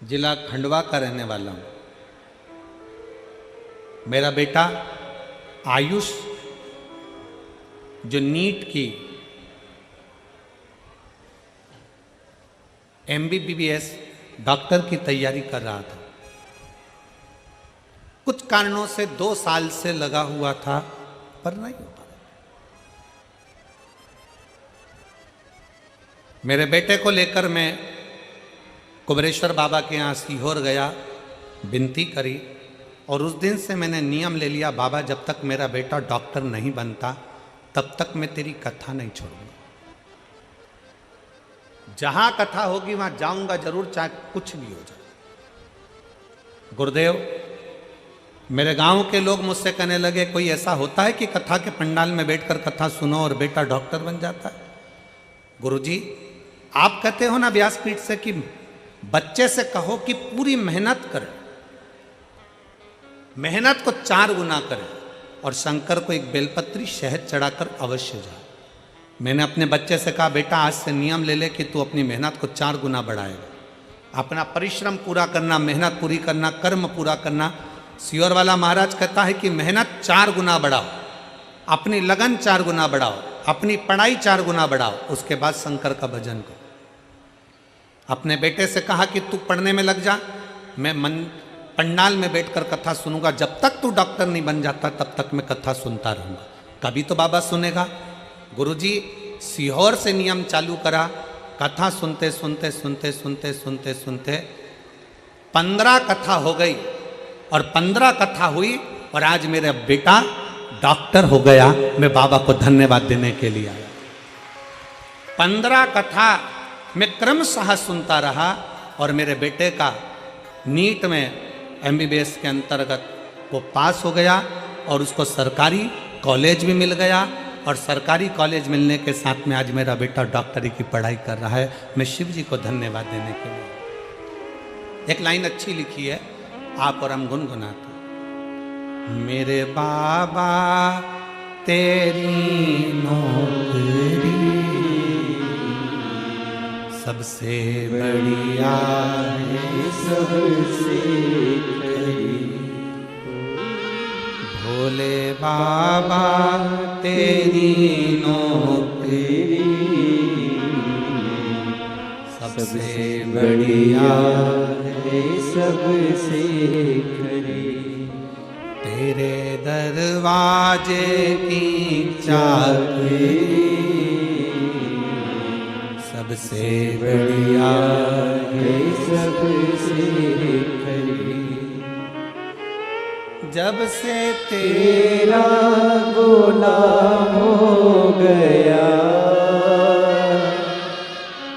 [SPEAKER 1] जिला खंडवा का रहने वाला हूं। मेरा बेटा आयुष जो नीट की MBBS डॉक्टर की तैयारी कर रहा था, कुछ कारणों से 2 साल से लगा हुआ था पर नहीं हो पाया। मेरे बेटे को लेकर मैं कुबरेश्वर बाबा के यहाँ सीहोर गया, विनती करी, और उस दिन से मैंने नियम ले लिया, बाबा जब तक मेरा बेटा डॉक्टर नहीं बनता तब तक मैं तेरी कथा नहीं छोड़ूंगा। जहां कथा होगी वहां जाऊंगा जरूर, चाहे कुछ भी हो जाए। गुरुदेव, मेरे गांव के लोग मुझसे कहने लगे, कोई ऐसा होता है कि कथा के पंडाल में बैठकर कथा सुनो और बेटा डॉक्टर बन जाता है? गुरुजी, आप कहते हो ना व्यासपीठ से कि बच्चे से कहो कि पूरी मेहनत करे, मेहनत को 4 गुना करे, और शंकर को एक बेलपत्री शहद चढ़ाकर अवश्य जाए। मैंने अपने बच्चे से कहा, बेटा आज से नियम ले ले कि तू अपनी मेहनत को 4 गुना बढ़ाएगा, अपना परिश्रम पूरा करना, मेहनत पूरी करना, कर्म पूरा करना। सियोर वाला महाराज कहता है कि मेहनत 4 गुना बढ़ाओ, अपनी लगन 4 गुना बढ़ाओ, अपनी पढ़ाई 4 गुना बढ़ाओ, उसके बाद शंकर का भजन करो। अपने बेटे से कहा कि तू पढ़ने में लग जा, मैं पंडाल में बैठकर कथा सुनूंगा, जब तक तू डॉक्टर नहीं बन जाता तब तक मैं कथा सुनता रहूंगा, कभी तो बाबा सुनेगा। गुरुजी, सीहोर से नियम चालू करा, कथा सुनते सुनते सुनते सुनते सुनते सुनते 15 कथा हो गई, और 15 कथा हुई और आज मेरा बेटा डॉक्टर हो गया। मैं बाबा को धन्यवाद देने के लिए आया। 15 कथा मैं क्रमशः सुनता रहा और मेरे बेटे का नीट में MBBS के अंतर्गत वो पास हो गया, और उसको सरकारी कॉलेज भी मिल गया, और सरकारी कॉलेज मिलने के साथ में आज मेरा बेटा डॉक्टरी की पढ़ाई कर रहा है। मैं शिव जी को धन्यवाद देने के लिए। एक लाइन अच्छी लिखी है, आप और हम गुनगुनाते। मेरे बाबा तेरी नौकरी सबसे बढ़िया है,
[SPEAKER 3] सबसे खरी।
[SPEAKER 1] भोले बाबा तेरी नौकरी सबसे बढ़िया
[SPEAKER 3] है, सबसे खरी।
[SPEAKER 1] तेरे दरवाजे की चाबी सबसे बढ़िया
[SPEAKER 3] है, सबसे खरी।
[SPEAKER 1] जब से
[SPEAKER 3] तेरा गुलाम हो गया,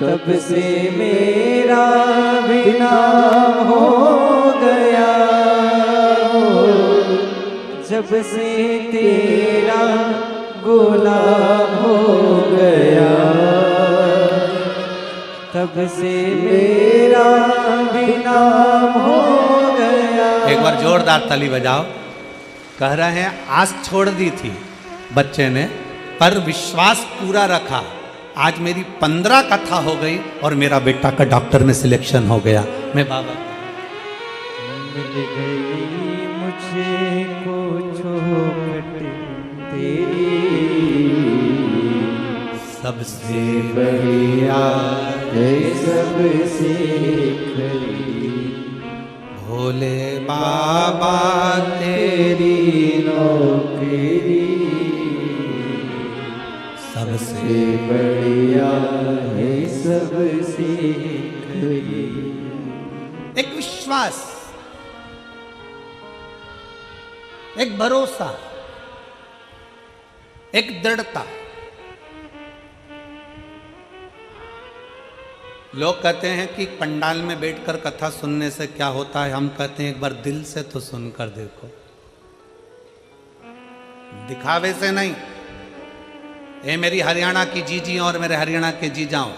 [SPEAKER 3] तब से मेरा भी नाम हो गया। जब से तेरा गुलाम हो गया, तब से मेरा भी नाम हो गया।
[SPEAKER 1] एक बार जोरदार ताली बजाओ। कह रहे हैं आस छोड़ दी थी बच्चे ने, पर विश्वास पूरा रखा। आज मेरी 15 कथा हो गई और मेरा बेटा का डॉक्टर में सिलेक्शन हो गया। मैं बाबा
[SPEAKER 3] मिल गई मुझे को चौखट तेरी,
[SPEAKER 1] सबसे बढ़िया
[SPEAKER 3] है, सबसे खरी।
[SPEAKER 1] भोले बाबा तेरी
[SPEAKER 3] नौकरी
[SPEAKER 1] सबसे
[SPEAKER 3] बढ़िया है, सबसे खरी।
[SPEAKER 1] एक विश्वास, एक भरोसा, एक दृढ़ता। लोग कहते हैं कि पंडाल में बैठकर कथा सुनने से क्या होता है, हम कहते हैं एक बार दिल से तो सुनकर देखो, दिखावे से नहीं। ये मेरी हरियाणा की जीजी और मेरे हरियाणा के जीजाओं,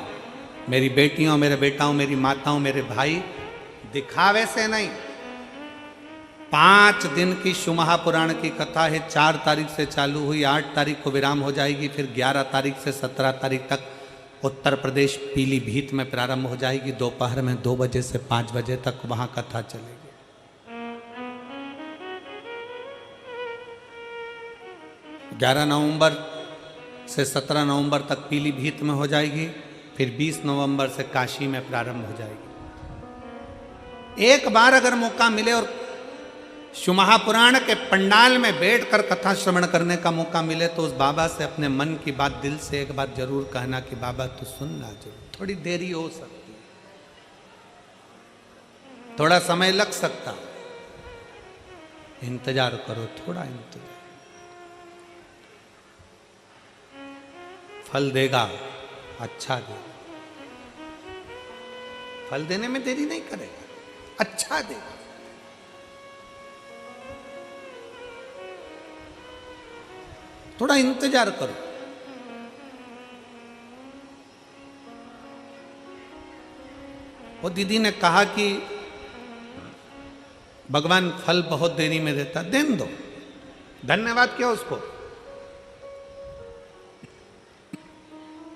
[SPEAKER 1] मेरी बेटियों, मेरे बेटाओं, मेरी माताओं, मेरे भाई, दिखावे से नहीं। 5 दिन की शिव महापुराण की कथा है। 4 तारीख से चालू हुई, 8 तारीख को विराम हो जाएगी, फिर 11 तारीख से 17 तारीख तक उत्तर प्रदेश पीलीभीत में प्रारंभ हो जाएगी। दोपहर में 2 बजे से 5 बजे तक वहां कथा चलेगी। 11 नवंबर से 17 नवंबर तक पीलीभीत में हो जाएगी, फिर 20 नवंबर से काशी में प्रारंभ हो जाएगी। एक बार अगर मौका मिले और शिव महापुराण के पंडाल में बैठकर कथा श्रवण करने का मौका मिले तो उस बाबा से अपने मन की बात दिल से एक बात जरूर कहना कि बाबा तू सुनना जरूर। थोड़ी देरी हो सकती है, थोड़ा समय लग सकता, इंतजार करो, थोड़ा इंतजार, फल देगा, अच्छा देगा। फल देने में देरी नहीं करेगा, अच्छा देगा। थोड़ा इंतजार करो। वो दीदी ने कहा कि भगवान फल बहुत देरी में देता, देने दो, धन्यवाद क्यों उसको,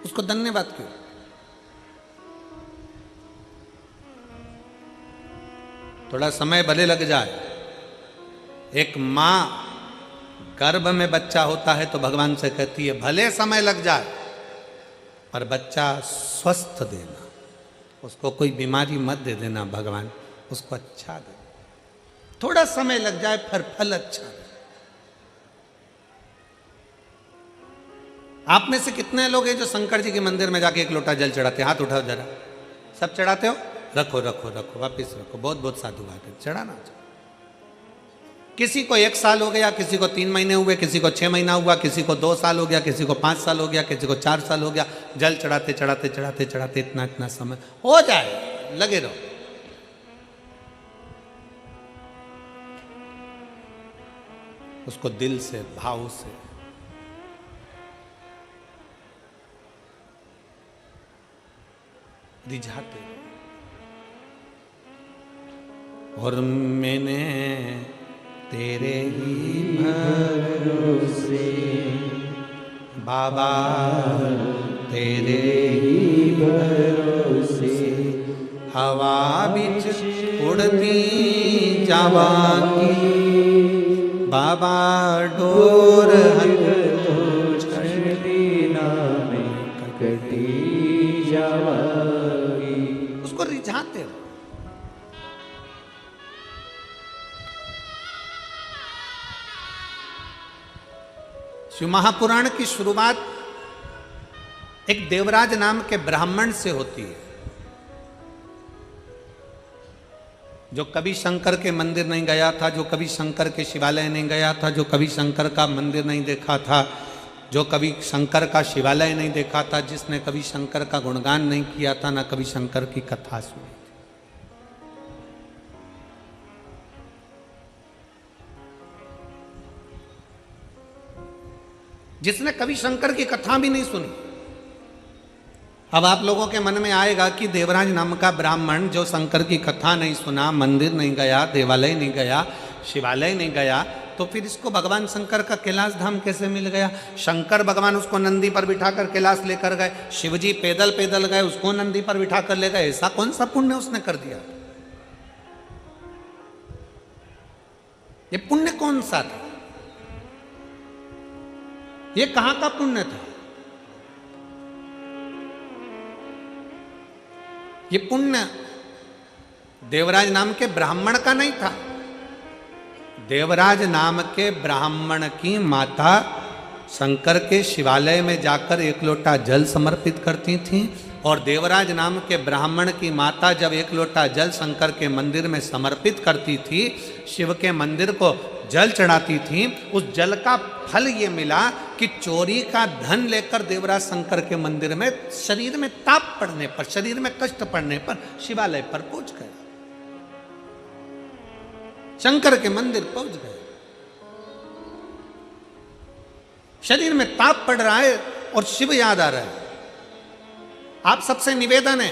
[SPEAKER 1] उसको धन्यवाद क्यों। थोड़ा समय भले लग जाए। एक मां गर्भ में बच्चा होता है तो भगवान से कहती है भले समय लग जाए पर बच्चा स्वस्थ देना, उसको कोई बीमारी मत दे देना भगवान, उसको अच्छा दे। थोड़ा समय लग जाए फिर फल अच्छा दे। आप में से कितने लोग हैं जो शंकर जी के मंदिर में जाके एक लोटा जल चढ़ाते हैं? हाथ उठाओ जरा। सब चढ़ाते हो? रखो रखो रखो, वापिस रखो। बहुत बहुत साधु बात है, चढ़ाना चाहिए। किसी को 1 साल हो गया, किसी को 3 महीने हुए, किसी को 6 महीना हुआ, किसी को 2 साल हो गया, किसी को 5 साल हो गया, किसी को 4 साल हो गया। जल चढ़ाते चढ़ाते चढ़ाते चढ़ाते इतना इतना समय हो जाए, लगे रहो। उसको दिल से, भाव से रिझाते। और मैंने तेरे ही
[SPEAKER 3] भरोसे
[SPEAKER 1] बाबा, तेरे
[SPEAKER 3] ही भरोसे
[SPEAKER 1] हवा बिच उड़ती जावांगी बाबा, डोर
[SPEAKER 3] छड़ीना में कटी जावागी।
[SPEAKER 1] उसको रिझाते हो। शिव महापुराण की शुरुआत एक देवराज नाम के ब्राह्मण से होती है, जो कभी शंकर के मंदिर नहीं गया था, जो कभी शंकर के शिवालय नहीं गया था, जो कभी शंकर का मंदिर नहीं देखा था, जो कभी शंकर का शिवालय नहीं देखा था, जिसने कभी शंकर का गुणगान नहीं किया था, ना कभी शंकर की कथा सुनी। जिसने कभी शंकर की कथा भी नहीं सुनी। अब आप लोगों के मन में आएगा कि देवराज नाम का ब्राह्मण जो शंकर की कथा नहीं सुना, मंदिर नहीं गया, देवालय नहीं गया, शिवालय नहीं गया, तो फिर इसको भगवान शंकर का कैलाश धाम कैसे मिल गया? शंकर भगवान उसको नंदी पर बिठाकर कैलाश लेकर गए, शिवजी पैदल पैदल गए, उसको नंदी पर बिठाकर ले गए। ऐसा कौन सा पुण्य उसने कर दिया? ये पुण्य कौन सा था? ये कहां का पुण्य था? ये पुण्य देवराज नाम के ब्राह्मण का नहीं था। देवराज नाम के ब्राह्मण की माता शंकर के शिवालय में जाकर 1 लोटा जल समर्पित करती थी, और देवराज नाम के ब्राह्मण की माता जब 1 लोटा जल शंकर के मंदिर में समर्पित करती थी, शिव के मंदिर को जल चढ़ाती थी, उस जल का फल ये मिला कि चोरी का धन लेकर देवराज शंकर के मंदिर में शरीर में ताप पड़ने पर, शरीर में कष्ट पड़ने पर शिवालय पर पहुंच गए, शंकर के मंदिर पहुंच गए। शरीर में ताप पड़ रहा है और शिव याद आ रहा है। आप सबसे निवेदन है,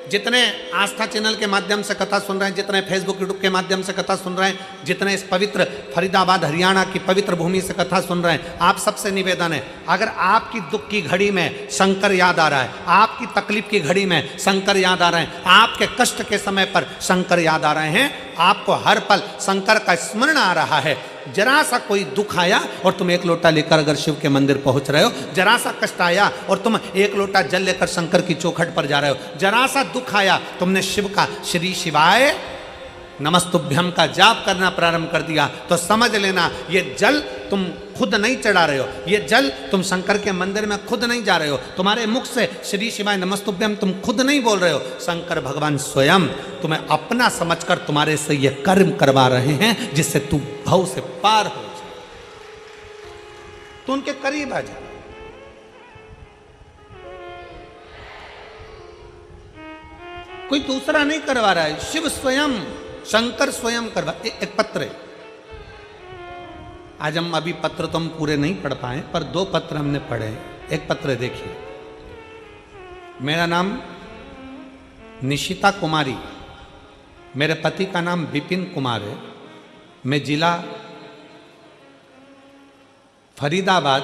[SPEAKER 1] जितने आस्था चैनल के माध्यम से कथा सुन रहे हैं, जितने फेसबुक यूट्यूब के माध्यम से कथा सुन रहे हैं, जितने इस पवित्र फरीदाबाद हरियाणा की पवित्र भूमि से कथा सुन रहे हैं, आप सबसे निवेदन है, अगर आपकी दुख की घड़ी में शंकर याद आ रहा है, आपकी तकलीफ की घड़ी में शंकर याद आ रहे हैं, आपके कष्ट के समय पर शंकर याद आ रहे हैं, आपको हर पल शंकर का स्मरण आ रहा है, जरा सा कोई दुख आया और तुम 1 लोटा लेकर अगर शिव के मंदिर पहुंच रहे हो, जरा सा कष्ट आया और तुम 1 लोटा जल लेकर शंकर की चौखट पर जा रहे हो, जरा सा दुख आया, तुमने शिव का श्री शिवाय नमस्तुभ्यम का जाप करना प्रारंभ कर दिया तो समझ लेना ये जल तुम खुद नहीं चढ़ा रहे हो, ये जल तुम शंकर के मंदिर में खुद नहीं जा रहे हो, तुम्हारे मुख से श्री शिवाय नमस्तुभ्यम तुम खुद नहीं बोल रहे हो, शंकर भगवान स्वयं तुम्हें अपना समझकर तुम्हारे से ये कर्म करवा रहे हैं जिससे तू भव से पार हो जाए, तो उनके करीब आ जा। कोई दूसरा नहीं करवा रहा है, शिव स्वयं, शंकर स्वयं करवा। एक पत्र है, आज हम अभी पत्र तो हम पूरे नहीं पढ़ पाए पर 2 पत्र हमने पढ़े। एक पत्र देखिए, मेरा नाम निशिता कुमारी, मेरे पति का नाम विपिन कुमार है, मैं जिला फरीदाबाद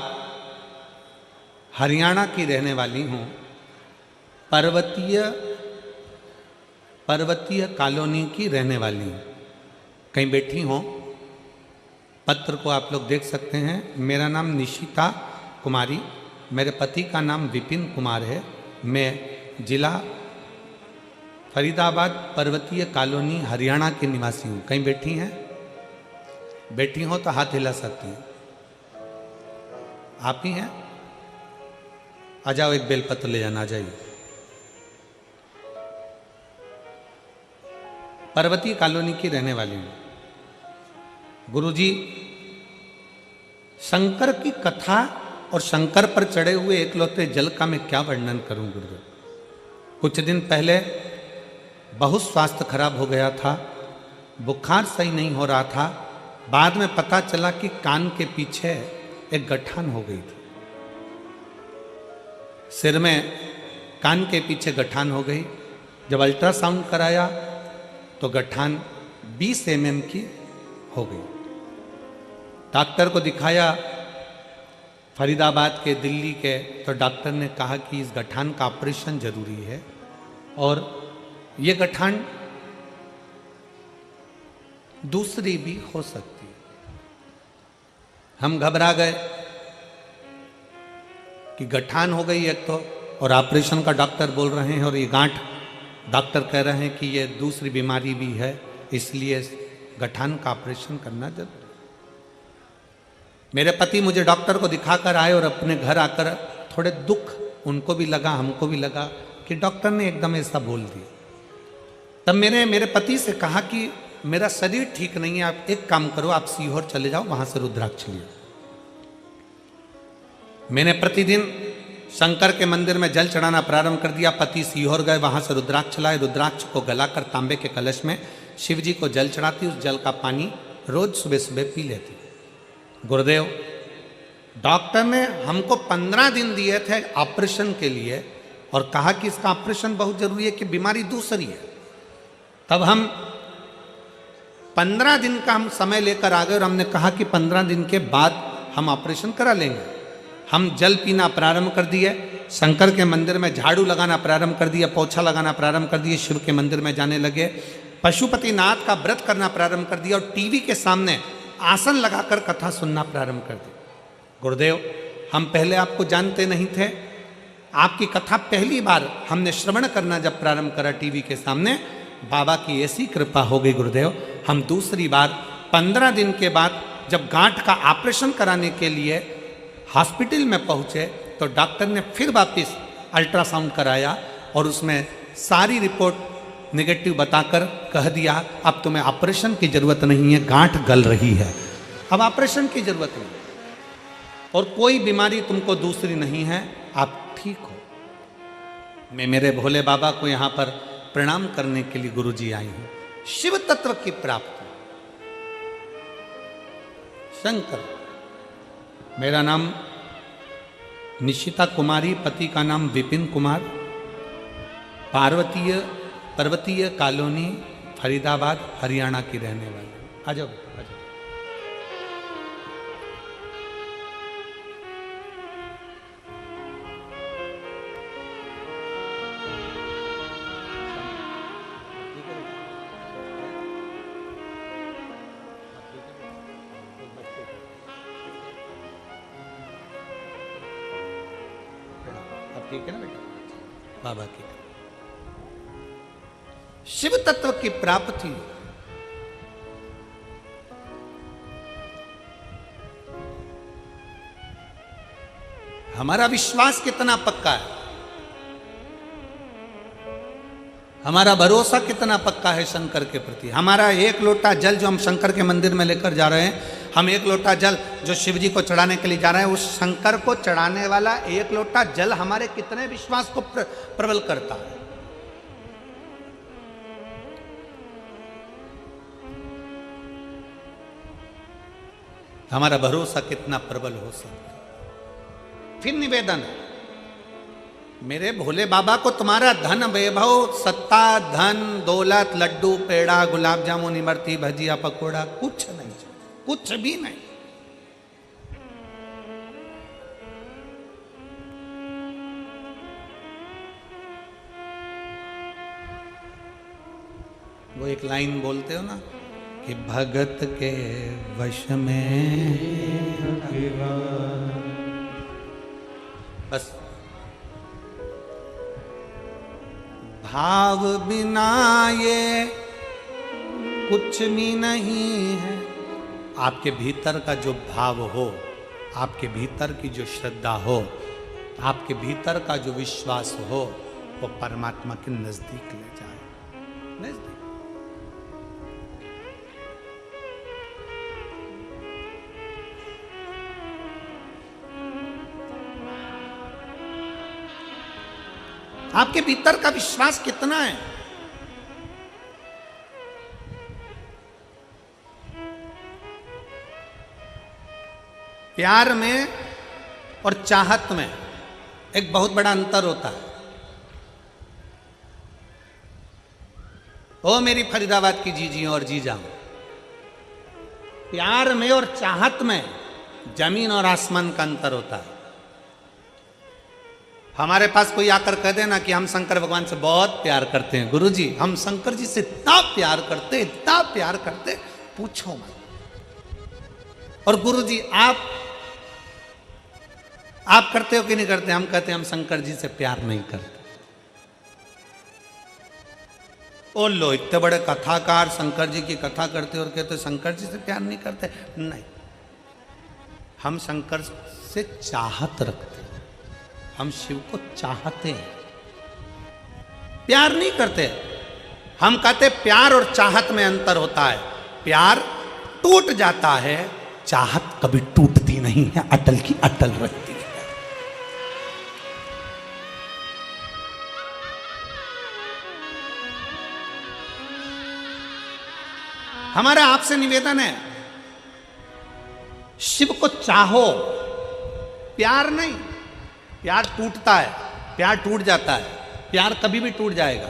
[SPEAKER 1] हरियाणा की रहने वाली हूँ, पर्वतीय कॉलोनी की रहने वाली हूँ। कहीं बैठी हो, पत्र को आप लोग देख सकते हैं। मेरा नाम निशिता कुमारी, मेरे पति का नाम विपिन कुमार है, मैं जिला फरीदाबाद पर्वतीय कॉलोनी हरियाणा की निवासी हूँ। कहीं बैठी हैं? बैठी हो तो हाथ हिला सकती हैं। आप ही हैं? आ जाओ, एक बेलपत्र ले जाना, आ जाइए। पर्वतीय कॉलोनी की रहने वाली हूँ। गुरुजी, शंकर की कथा और शंकर पर चढ़े हुए एकलौते जल का मैं क्या वर्णन करूं गुरुदेव। कुछ दिन पहले बहुत स्वास्थ्य खराब हो गया था, बुखार सही नहीं हो रहा था, बाद में पता चला कि कान के पीछे एक गठान हो गई थी, सिर में कान के पीछे गठान हो गई। जब अल्ट्रासाउंड कराया तो गठान 20 mm की हो गई। डॉक्टर को दिखाया फरीदाबाद के, दिल्ली के, तो डॉक्टर ने कहा कि इस गठान का ऑपरेशन जरूरी है और ये गठान दूसरी भी हो सकती है। हम घबरा गए कि गठान हो गई एक तो, और ऑपरेशन का डॉक्टर बोल रहे हैं, और ये गांठ डॉक्टर कह रहे हैं कि ये दूसरी बीमारी भी है, इसलिए गठान का ऑपरेशन करना जरूरी। मेरे पति मुझे डॉक्टर को दिखाकर आए और अपने घर आकर थोड़े दुख उनको भी लगा, हमको भी लगा कि डॉक्टर ने एकदम ऐसा बोल दिया। तब मेरे पति से कहा कि मेरा शरीर ठीक नहीं है, आप एक काम करो, आप सीहोर चले जाओ, वहां से रुद्राक्ष लियो। मैंने प्रतिदिन शंकर के मंदिर में जल चढ़ाना प्रारंभ कर दिया। पति सीहोर गए, वहां से रुद्राक्ष लाए, रुद्राक्ष को गलाकर तांबे के कलश में शिव जी को जल चढ़ाती, उस जल का पानी रोज सुबह सुबह पी लेती। गुरुदेव, डॉक्टर ने हमको 15 दिन दिए थे ऑपरेशन के लिए और कहा कि इसका ऑपरेशन बहुत जरूरी है कि बीमारी दूसरी है। तब हम 15 दिन का हम समय लेकर आ गए और हमने कहा कि 15 दिन के बाद हम ऑपरेशन करा लेंगे। हम जल पीना प्रारंभ कर दिए, शंकर के मंदिर में झाड़ू लगाना प्रारंभ कर दिया, पोछा लगाना प्रारंभ कर दिए, शिव के मंदिर में जाने लगे, पशुपतिनाथ का व्रत करना प्रारंभ कर दिया और टीवी के सामने आसन लगाकर कथा सुनना प्रारंभ कर दी। गुरुदेव, हम पहले आपको जानते नहीं थे, आपकी कथा पहली बार हमने श्रवण करना जब प्रारंभ करा टीवी के सामने, बाबा की ऐसी कृपा हो गई गुरुदेव। हम दूसरी बार 15 दिन के बाद जब गांठ का ऑपरेशन कराने के लिए हॉस्पिटल में पहुंचे तो डॉक्टर ने फिर वापस अल्ट्रासाउंड कराया और उसमें सारी रिपोर्ट नेगेटिव बताकर कह दिया अब तुम्हें ऑपरेशन की जरूरत नहीं है, गांठ गल रही है, अब ऑपरेशन की जरूरत नहीं और कोई बीमारी तुमको दूसरी नहीं है, आप ठीक हो। मैं मेरे भोले बाबा को यहाँ पर प्रणाम करने के लिए गुरुजी आई हूँ। शिव तत्व की प्राप्ति। शंकर, मेरा नाम निशिता कुमारी, पति का नाम विपिन कुमार, पर्वतीय कॉलोनी फरीदाबाद हरियाणा की रहने वाली। आ जाओ, आ जाओ। ठीक है ना बेटा, बाबा की शिव तत्व की प्राप्ति हमारा विश्वास कितना पक्का है, हमारा भरोसा कितना पक्का है शंकर के प्रति। हमारा एक लोटा जल जो हम शंकर के मंदिर में लेकर जा रहे हैं, हम एक लोटा जल जो शिव जी को चढ़ाने के लिए जा रहे हैं, उस शंकर को चढ़ाने वाला एक लोटा जल हमारे कितने विश्वास को प्रबल करता है। हमारा भरोसा कितना प्रबल हो सकता है। फिर निवेदन है, मेरे भोले बाबा को तुम्हारा धन वैभव सत्ता धन दौलत लड्डू पेड़ा गुलाब जामुन इमरती भजिया पकोड़ा कुछ नहीं चाहिए, कुछ भी नहीं। वो एक लाइन बोलते हो ना कि भगत के वश में बस भाव बिना ये कुछ भी नहीं है। आपके भीतर का जो भाव हो, आपके भीतर की जो श्रद्धा हो, आपके भीतर का जो विश्वास हो, वो परमात्मा के नजदीक ले जाए। नजदीक आपके भीतर का विश्वास कितना है। प्यार में और चाहत में एक बहुत बड़ा अंतर होता है। ओ मेरी फरीदाबाद की जीजी और जीजा, प्यार में और चाहत में जमीन और आसमान का अंतर होता है। हमारे पास कोई आकर कह देना कि हम शंकर भगवान से बहुत प्यार करते हैं, गुरुजी हम शंकर जी से इतना प्यार करते, इतना प्यार करते, पूछो मत। और गुरुजी आप करते हो कि नहीं करते? हम कहते हैं हम शंकर जी से प्यार नहीं करते। ओ लो, इतने बड़े कथाकार शंकर जी की कथा करते और कहते शंकर जी से प्यार नहीं करते। नहीं, हम शंकर से चाहत रखते, हम शिव को चाहते हैं, प्यार नहीं करते। हम कहते प्यार और चाहत में अंतर होता है। प्यार टूट जाता है, चाहत कभी टूटती नहीं है, अटल की अटल रहती है। हमारा आपसे निवेदन है, शिव को चाहो, प्यार नहीं। प्यार टूटता है, प्यार टूट जाता है, प्यार कभी भी टूट जाएगा।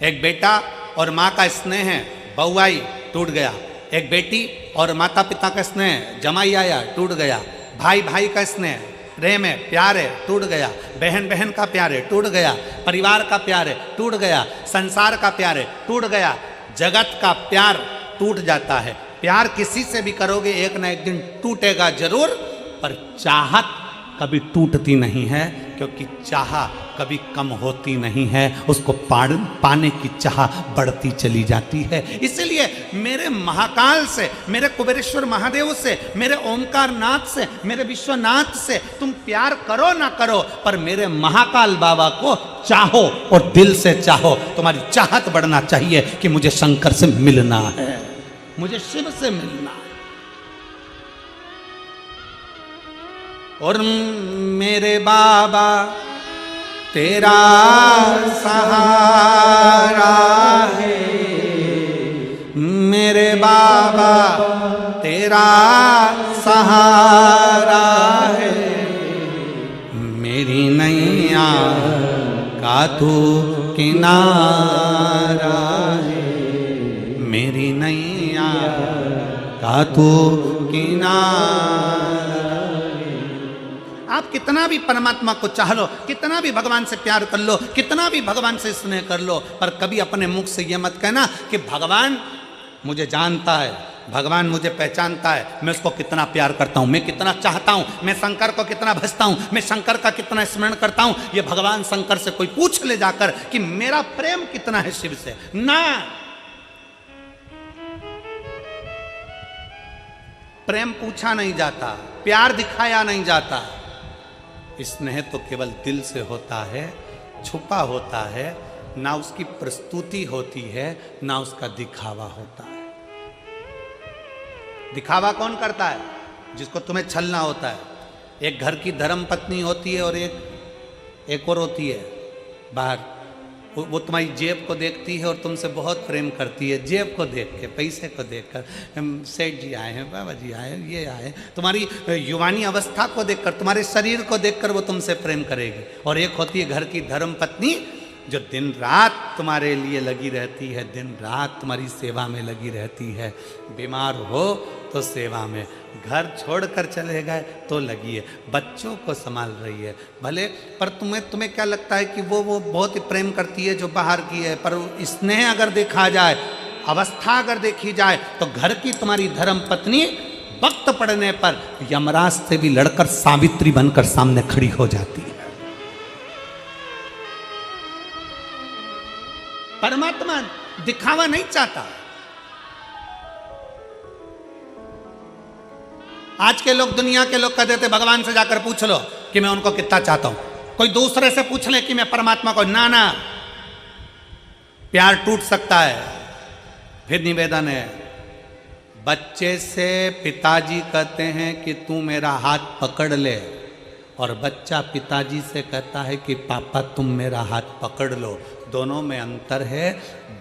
[SPEAKER 1] एक बेटा और माँ का स्नेह है, बहू आई टूट गया। एक बेटी और माता पिता का स्नेह, जमाई आया टूट गया। भाई भाई का स्नेह, प्रेम है, प्यार है, टूट गया। बहन बहन का प्यार है, टूट गया। परिवार का प्यार है, टूट गया। संसार का प्यार है, टूट गया। जगत का प्यार टूट जाता है। प्यार किसी से भी करोगे एक ना एक दिन टूटेगा जरूर, पर चाहत कभी टूटती नहीं है, क्योंकि चाह कभी कम होती नहीं है, उसको पाने की चाह बढ़ती चली जाती है। इसलिए मेरे महाकाल से, मेरे कुबेरेश्वर महादेव से, मेरे ओमकार नाथ से, मेरे विश्वनाथ से तुम प्यार करो ना करो, पर मेरे महाकाल बाबा को चाहो और दिल से चाहो। तुम्हारी चाहत बढ़ना चाहिए कि मुझे शंकर से मिलना है, मुझे शिव से मिलना है। और मेरे बाबा तेरा सहारा है, मेरे बाबा तेरा सहारा है। मेरी नैया का तू किनारा है, मेरी नैया का तू किनारा। आप कितना भी परमात्मा को चाह लो, कितना भी भगवान से प्यार कर लो, कितना भी भगवान से स्नेह कर लो, पर कभी अपने मुख से ये मत कहना कि भगवान मुझे जानता है, भगवान मुझे पहचानता है, मैं उसको कितना प्यार करता हूँ, मैं कितना चाहता हूँ, मैं शंकर को कितना भजता हूँ, मैं शंकर का कितना स्मरण करता हूँ। ये भगवान शंकर से कोई पूछ ले जाकर कि मेरा प्रेम कितना है शिव से, ना। प्रेम पूछा नहीं जाता, प्यार दिखाया नहीं जाता। स्नेह तो केवल दिल से होता है, छुपा होता है, ना उसकी प्रस्तुति होती है, ना उसका दिखावा होता है। दिखावा कौन करता है? जिसको तुम्हें छलना होता है। एक घर की धर्म पत्नी होती है और एक और होती है बाहर, वो तुम्हारी जेब को देखती है और तुमसे बहुत प्रेम करती है, जेब को देख के, पैसे को देखकर, सेठ जी आए हैं, बाबा जी आए हैं, ये आए, तुम्हारी युवानी अवस्था को देखकर, तुम्हारे शरीर को देखकर वो तुमसे प्रेम करेगी। और एक होती है घर की धर्म पत्नी जो दिन रात तुम्हारे लिए लगी रहती है, दिन रात तुम्हारी सेवा में लगी रहती है। बीमार हो तो सेवा में, घर छोड़कर चले गए तो लगी है, बच्चों को संभाल रही है भले, पर तुम्हें क्या लगता है कि वो बहुत ही प्रेम करती है जो बाहर की है, पर स्नेह अगर देखा जाए, अवस्था अगर देखी जाए, तो घर की तुम्हारी धर्म पत्नी वक्त पड़ने पर यमराज से भी लड़कर सावित्री बनकर सामने खड़ी हो जाती है। परमात्मा दिखावा नहीं चाहता। आज के लोग, दुनिया के लोग कहते थे भगवान से जाकर पूछ लो कि मैं उनको कितना चाहता हूं, कोई दूसरे से पूछ ले कि मैं परमात्मा को, ना, प्यार टूट सकता है। फिर निवेदन है, बच्चे से पिताजी कहते हैं कि तू मेरा हाथ पकड़ ले, और बच्चा पिताजी से कहता है कि पापा तुम मेरा हाथ पकड़ लो। दोनों में अंतर है।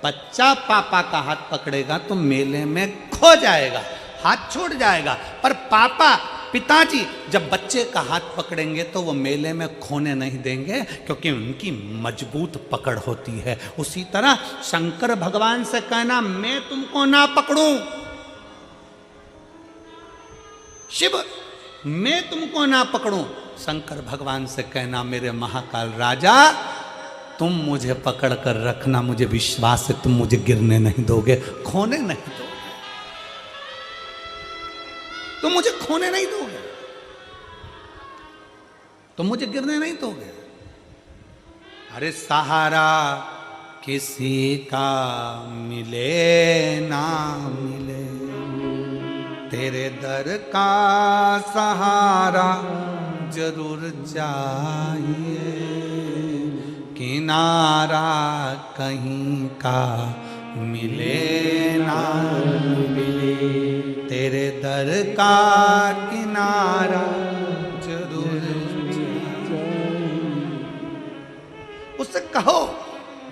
[SPEAKER 1] बच्चा पापा का हाथ पकड़ेगा तो मेले में खो जाएगा, हाथ छूट जाएगा, पर पापा पिताजी जब बच्चे का हाथ पकड़ेंगे तो वो मेले में खोने नहीं देंगे, क्योंकि उनकी मजबूत पकड़ होती है। उसी तरह शंकर भगवान से कहना मैं तुमको ना पकड़ूं, शिव मैं तुमको ना पकड़ूं, शंकर भगवान से कहना मेरे महाकाल राजा तुम मुझे पकड़ कर रखना, मुझे विश्वास है तुम मुझे गिरने नहीं दोगे, खोने नहीं दोगे, तुम मुझे खोने नहीं दोगे, तुम मुझे गिरने नहीं दोगे। अरे सहारा किसी का मिले ना मिले, तेरे दर का सहारा जरूर चाहिए, किनारा कहीं का मिले ना मिले, तेरे दर का किनारा जरूर चाहिए। उससे कहो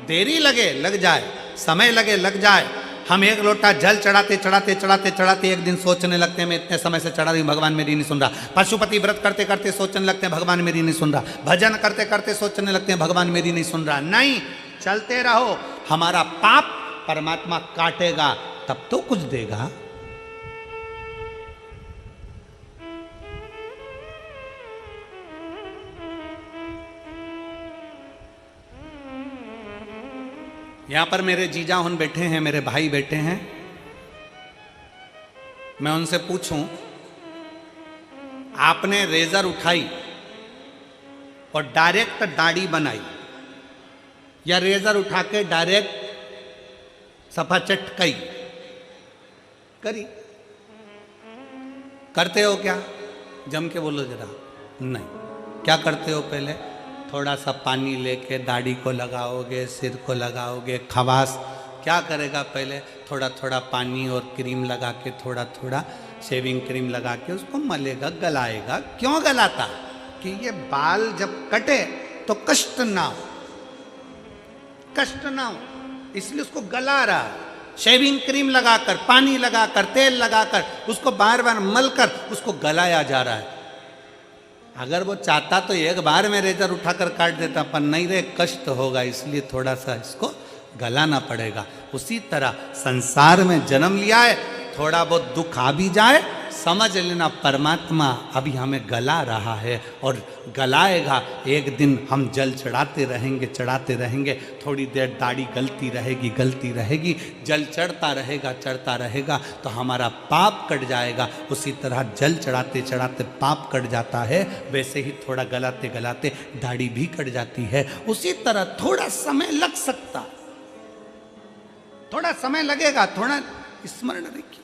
[SPEAKER 1] देरी लगे लग जाए, समय लगे लग जाए। हम एक लोटा जल चढ़ाते चढ़ाते चढ़ाते चढ़ाते एक दिन सोचने लगते हैं मैं इतने समय से चढ़ा रही हूँ, भगवान मेरी नहीं सुन रहा। पशुपति व्रत करते करते सोचने लगते हैं भगवान मेरी नहीं सुन रहा। भजन करते करते सोचने लगते हैं भगवान मेरी नहीं सुन रहा। नहीं, चलते रहो, हमारा पाप परमात्मा काटेगा तब तो कुछ देगा। यहां पर मेरे जीजा उन बैठे हैं, मेरे भाई बैठे हैं, मैं उनसे पूछूं आपने रेजर उठाई और डायरेक्ट दाढ़ी बनाई, या रेजर उठा के डायरेक्ट सफा चटकाई करी? करते हो क्या? जम के बोलो जरा। नहीं, क्या करते हो? पहले थोड़ा सा पानी लेके दाढ़ी को लगाओगे, सिर को लगाओगे, खवास क्या करेगा? पहले थोड़ा थोड़ा पानी और क्रीम लगा के, थोड़ा थोड़ा शेविंग क्रीम लगा के उसको मलेगा, गलाएगा। क्यों गलाता? कि ये बाल जब कटे तो कष्ट ना हो, कष्ट ना हो, इसलिए उसको गला रहा है। शेविंग क्रीम लगाकर, पानी लगाकर, तेल लगाकर उसको बार बार मलकर उसको गलाया जा रहा है। अगर वो चाहता तो एक बार में रेजर उठाकर काट देता, पर नहीं रे, कष्ट होगा, इसलिए थोड़ा सा इसको गलाना पड़ेगा। उसी तरह संसार में जन्म लिया है, थोड़ा बहुत दुख आ भी जाए, समझ लेना परमात्मा अभी हमें गला रहा है और गलाएगा। एक दिन हम जल चढ़ाते रहेंगे, चढ़ाते रहेंगे, थोड़ी देर दाढ़ी गलती रहेगी, गलती रहेगी, जल चढ़ता रहेगा, चढ़ता रहेगा, तो हमारा पाप कट जाएगा। उसी तरह जल चढ़ाते चढ़ाते पाप कट जाता है, वैसे ही थोड़ा गलाते गलाते दाढ़ी भी कट जाती है। उसी तरह थोड़ा समय लग सकता, थोड़ा समय लगेगा, थोड़ा स्मरण रखिए।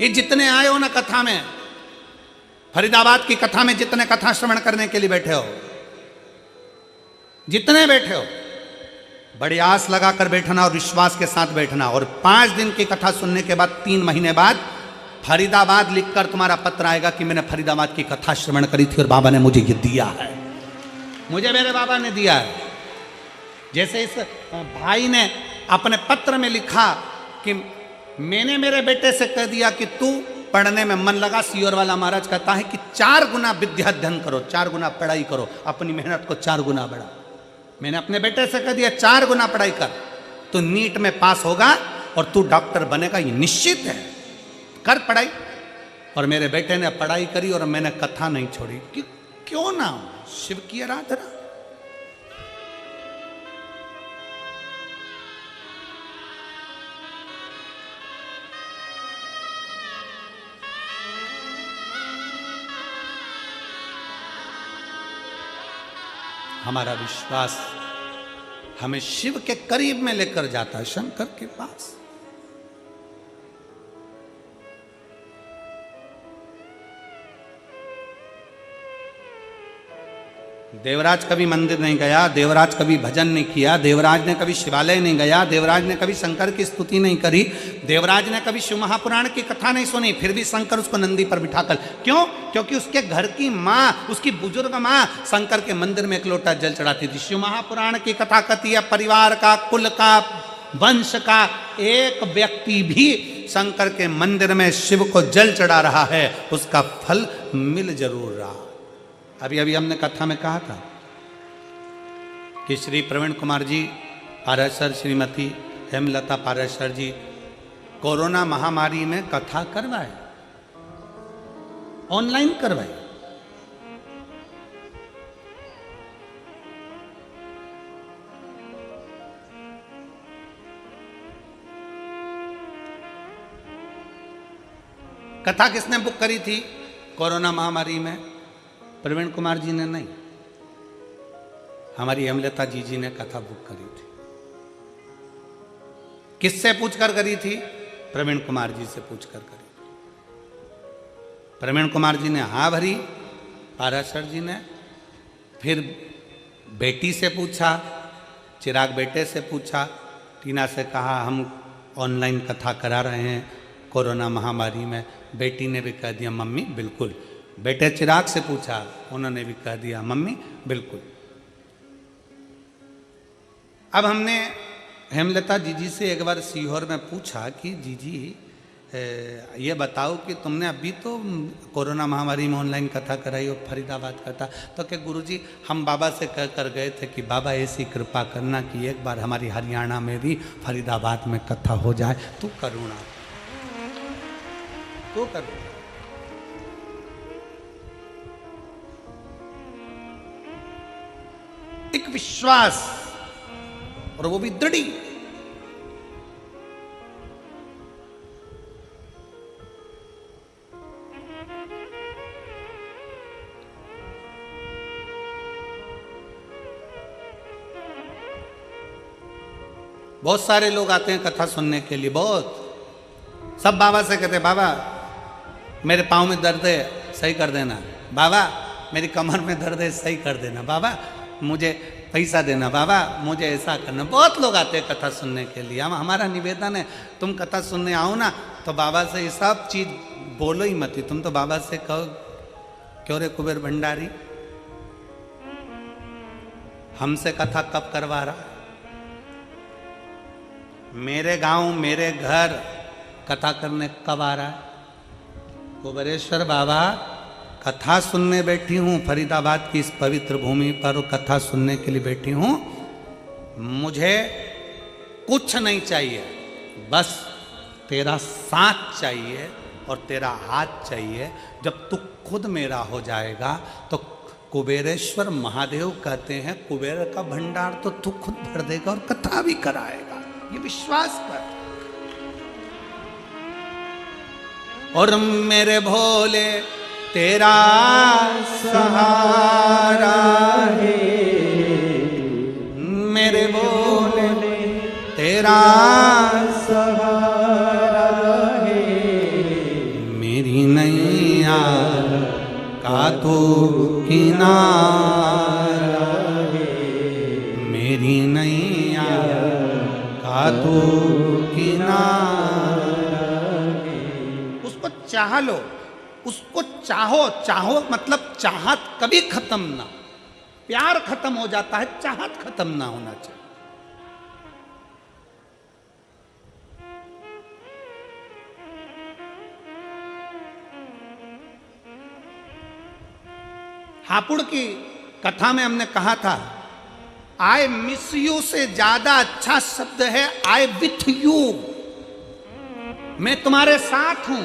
[SPEAKER 1] ये जितने आए हो ना कथा में, फरीदाबाद की कथा में जितने कथा श्रवण करने के लिए बैठे हो, जितने बैठे हो, बड़ी आस लगाकर बैठना और विश्वास के साथ बैठना। और 5 दिन की कथा सुनने के बाद 3 महीने बाद फरीदाबाद लिखकर तुम्हारा पत्र आएगा कि मैंने फरीदाबाद की कथा श्रवण करी थी और बाबा ने मुझे ये दिया है, मुझे मेरे बाबा ने दिया है। जैसे इस भाई ने अपने पत्र में लिखा कि मैंने मेरे बेटे से कह दिया कि तू पढ़ने में मन लगा। सियोर वाला महाराज कहता है कि 4 गुना विद्या अध्ययन करो, 4 गुना पढ़ाई करो, अपनी मेहनत को 4 गुना बढ़ा। मैंने अपने बेटे से कह दिया 4 गुना पढ़ाई कर, तू नीट में पास होगा और तू डॉक्टर बनेगा, ये निश्चित है, कर पढ़ाई। और मेरे बेटे ने पढ़ाई करी और मैंने कथा नहीं छोड़ी। क्यों ना, शिव की आराधना। हमारा विश्वास हमें शिव के करीब में लेकर जाता है, शंकर के पास। देवराज कभी मंदिर नहीं गया, देवराज कभी भजन नहीं किया, देवराज ने कभी शिवालय नहीं गया, देवराज ने कभी शंकर की स्तुति नहीं करी, देवराज ने कभी शिव महापुराण की कथा नहीं सुनी, फिर भी शंकर उसको नंदी पर बिठाकर। क्यों? क्योंकि उसके घर की माँ, उसकी बुजुर्ग माँ शंकर के मंदिर में 1 लोटा जल चढ़ाती थी। शिव महापुराण की कथा कहती है परिवार का, कुल का, वंश का एक व्यक्ति भी शंकर के मंदिर में शिव को जल चढ़ा रहा है, उसका फल मिल जरूर रहा। अभी अभी हमने कथा में कहा था कि श्री प्रवीण कुमार जी पाराशर, श्रीमती हेमलता पाराशर जी कोरोना महामारी में कथा करवाए, ऑनलाइन करवाए। कथा किसने बुक करी थी कोरोना महामारी में? प्रवीण कुमार जी ने नहीं, हमारी हेमलता जी ने कथा बुक करी थी। किससे पूछकर करी थी? प्रवीण कुमार जी से पूछकर करी थी। प्रवीण कुमार जी ने हाँ भरी, पाराशर जी ने फिर बेटी से पूछा, चिराग बेटे से पूछा, टीना से कहा हम ऑनलाइन कथा करा रहे हैं कोरोना महामारी में। बेटी ने भी कह दिया मम्मी बिल्कुल। बेटे चिराग से पूछा, उन्होंने भी कह दिया मम्मी बिल्कुल। अब हमने हेमलता जी से एक बार सीहोर में पूछा कि जीजी ये बताओ कि तुमने अभी तो कोरोना महामारी में ऑनलाइन कथा कराई और फरीदाबाद कथा, तो क्या गुरुजी हम बाबा से कह कर गए थे कि बाबा ऐसी कृपा करना कि एक बार हमारी हरियाणा में भी फरीदाबाद में कथा हो जाए, तू करुणा, तू करुणा। एक विश्वास, और वो भी दृढ़। बहुत सारे लोग आते हैं कथा सुनने के लिए, बहुत सब बाबा से कहते बाबा मेरे पाँव में दर्द है सही कर देना, बाबा मेरी कमर में दर्द है सही कर देना, बाबा मुझे पैसा देना, बाबा मुझे ऐसा करना। बहुत लोग आते हैं कथा सुनने के लिए। हम हमारा निवेदन है तुम कथा सुनने आओ ना तो बाबा से ये सब चीज बोलो ही मत। तुम तो बाबा से कहो क्यों रे कुबेर भंडारी हमसे कथा कब करवा रहा? मेरे गांव मेरे घर कथा करने कब आ रहा है? कुबेरेश्वर बाबा कथा सुनने बैठी हूँ फरीदाबाद की इस पवित्र भूमि पर, कथा सुनने के लिए बैठी हूँ। मुझे कुछ नहीं चाहिए, बस तेरा साथ चाहिए और तेरा हाथ चाहिए। जब तू खुद मेरा हो जाएगा तो कुबेरेश्वर महादेव कहते हैं कुबेर का भंडार तो तू खुद भर देगा और कथा भी कराएगा, ये विश्वास कर। और मेरे भोले तेरा सहारा है, मेरे भोले तेरा
[SPEAKER 3] सहारा है,
[SPEAKER 1] का तू किनारा है, मेरी नैया का तू किनारा है। उसको चाह लो, उसको चाहो। चाहो मतलब चाहत कभी खत्म ना, प्यार खत्म हो जाता है, चाहत खत्म ना होना चाहिए। हापुड़ की कथा में हमने कहा था, आई मिस यू से ज्यादा अच्छा शब्द है आई विथ यू, मैं तुम्हारे साथ हूं।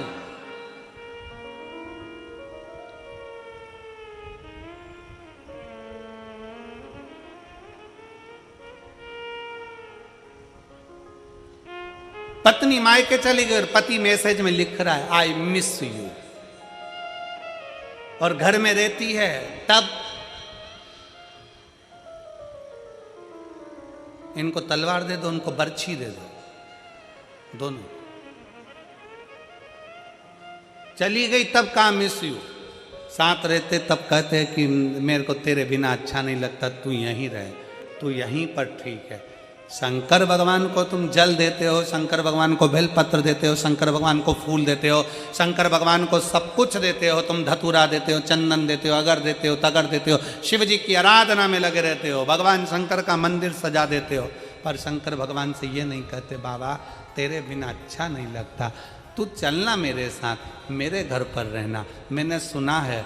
[SPEAKER 1] पत्नी मायके चली गई और पति मैसेज में लिख रहा है आई मिस यू, और घर में रहती है तब इनको तलवार दे दो, उनको बर्छी दे दो, दोनों। चली गई तब कहा मिस यू, साथ रहते तब कहते हैं कि मेरे को तेरे बिना अच्छा नहीं लगता, तू यहीं रहे, तू यहीं पर ठीक है। शंकर भगवान को तुम जल देते हो, शंकर भगवान को बेलपत्र देते हो, शंकर भगवान को फूल देते हो, शंकर भगवान को सब कुछ देते हो, तुम धतूरा देते हो, चंदन देते हो, अगर देते हो, तगर देते हो, शिव जी की आराधना में लगे रहते हो, भगवान शंकर का मंदिर सजा देते हो, पर शंकर भगवान से ये नहीं कहते बाबा तेरे बिना अच्छा नहीं लगता, तू चलना मेरे साथ, मेरे घर पर रहना। मैंने सुना है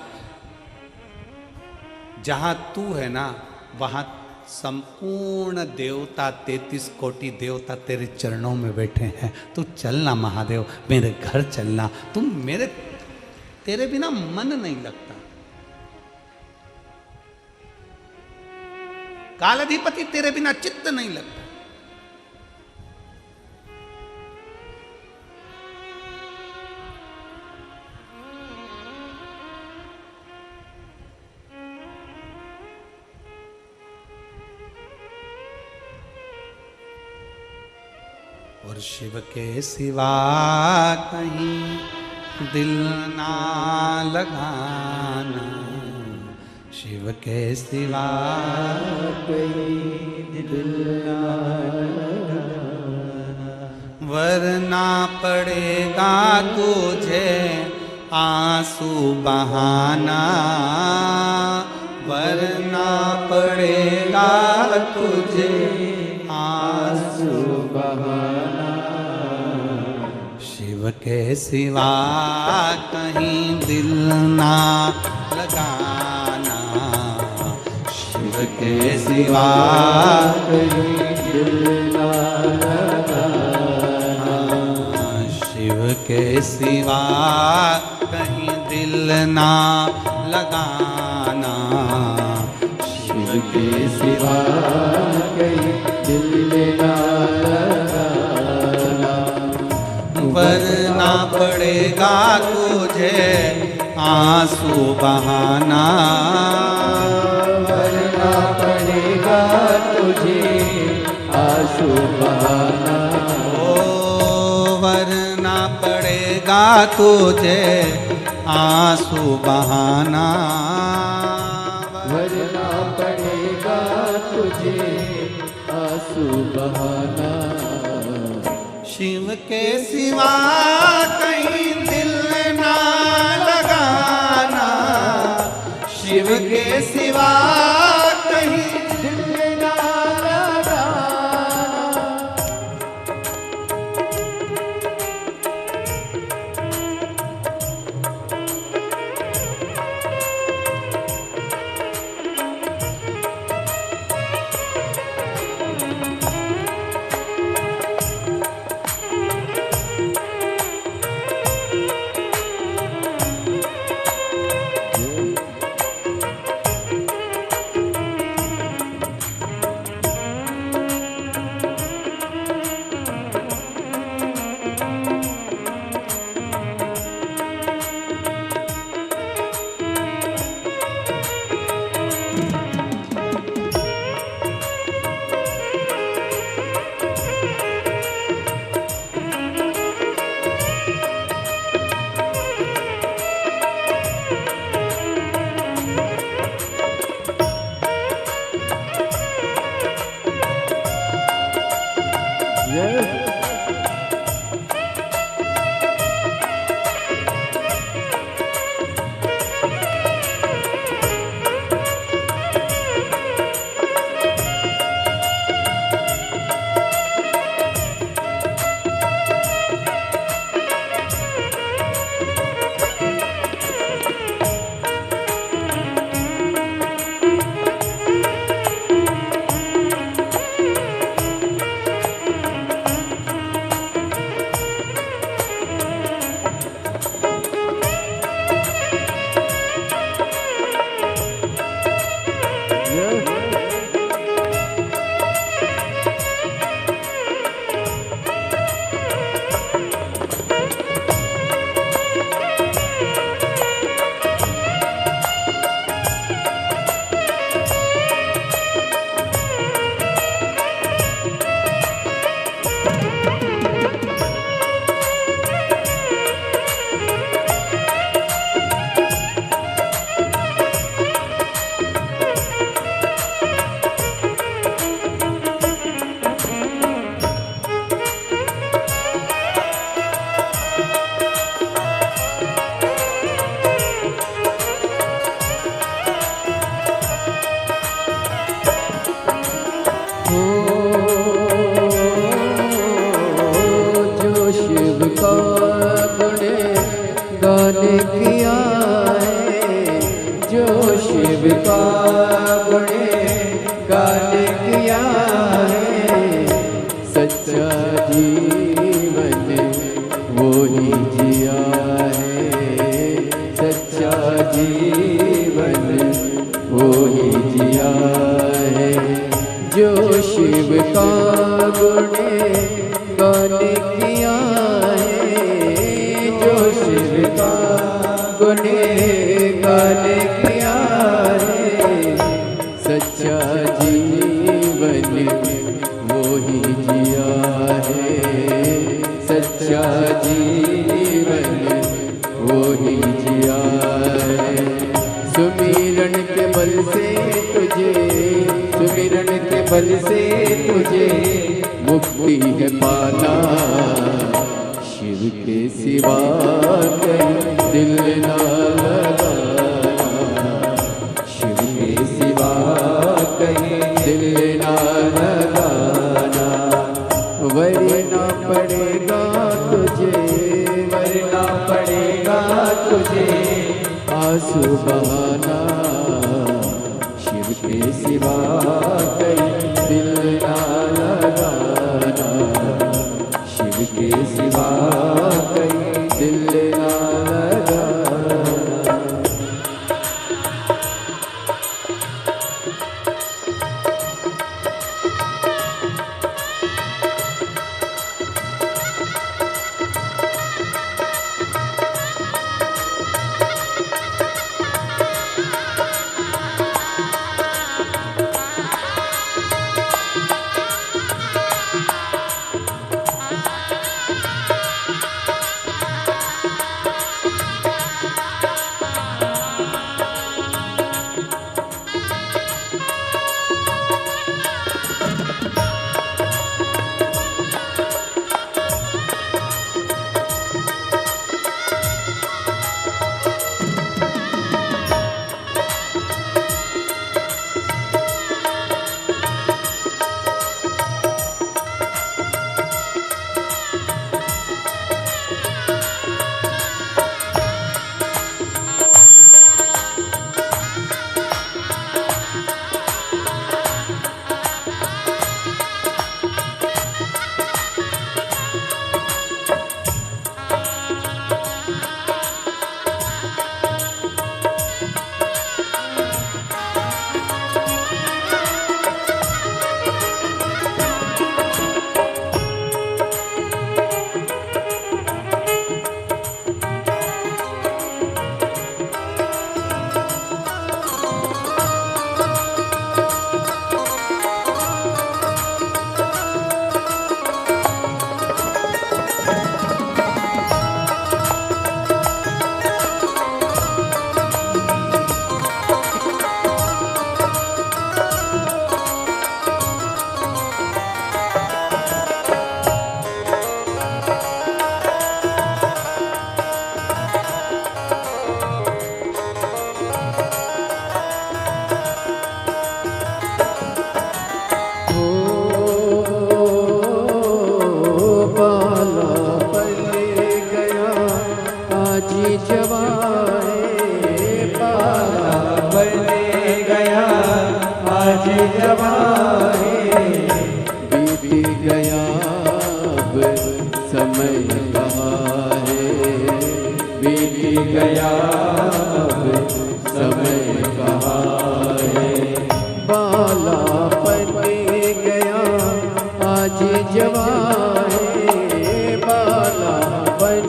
[SPEAKER 1] जहाँ तू है ना वहाँ संपूर्ण देवता 33 कोटि देवता तेरे चरणों में बैठे हैं, तू चलना महादेव, मेरे घर चलना, तुम मेरे तेरे बिना मन नहीं लगता। कालाधिपति तेरे बिना चित्त नहीं लगता। और शिव के सिवा कहीं दिल ना लगाना, शिव के सिवा
[SPEAKER 3] कहीं दिल ना लगाना,
[SPEAKER 1] वरना पड़ेगा तुझे आंसू बहाना, वरना पड़ेगा तुझे आंसू
[SPEAKER 3] बहाना,
[SPEAKER 1] शिव के सिवा कहीं दिल ना लगाना, शिव के सिवा
[SPEAKER 3] कहीं दिल ना लगाना,
[SPEAKER 1] शिव के सिवा कहीं दिल ना लगाना,
[SPEAKER 3] शिव के सिवा कहीं दिल ना लगाना,
[SPEAKER 1] वरना पड़ेगा तुझे आंसू बहाना,
[SPEAKER 3] वरना पड़ेगा तुझे आंसू बहाना,
[SPEAKER 1] ओ वरना पड़ेगा तुझे आंसू बहाना,
[SPEAKER 3] वरना पड़ेगा तुझे आंसू बहाना,
[SPEAKER 1] शिव के सिवा कहीं दिल ना लगाना, शिव के सिवा कहीं
[SPEAKER 3] दिल ना लगाना, जो शिव का गुणगान किया है, सच्चा जीवन वो ही जिया है, सच्चा जीवन वो ही जिया है। जो शिव का गुणगान किया है, जो शिव का गुणगान किया है, सच्चा जीवन वो ही जिया है, सच्चा जीवन वो ही जिया है। सुमिरन के बल से तुझे, सुमिरन के बल से तुझे मुक्ति है पाना, शिव के सिवा कहीं दिल ना लगाना, शिव के सिवा कहीं दिल ना लगाना। वरना पड़ेगा तुझे, वरना पड़ेगा तुझे आंसू बहाना, शिव के सिवा कहीं दिल ना लगाना, शिव के सिवा कहीं दिल ना लगाना।
[SPEAKER 2] गया अब समय कहाँ है।
[SPEAKER 3] बाला पर गया आज जवाए, बाला पर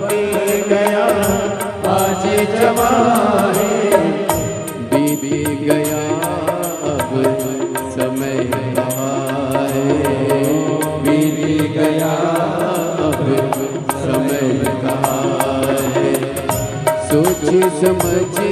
[SPEAKER 3] गया
[SPEAKER 2] आज जवाए
[SPEAKER 3] बीत गया अब समय कहाँ है,
[SPEAKER 2] बीत गया
[SPEAKER 3] अब समय कहाँ है। सोच समझ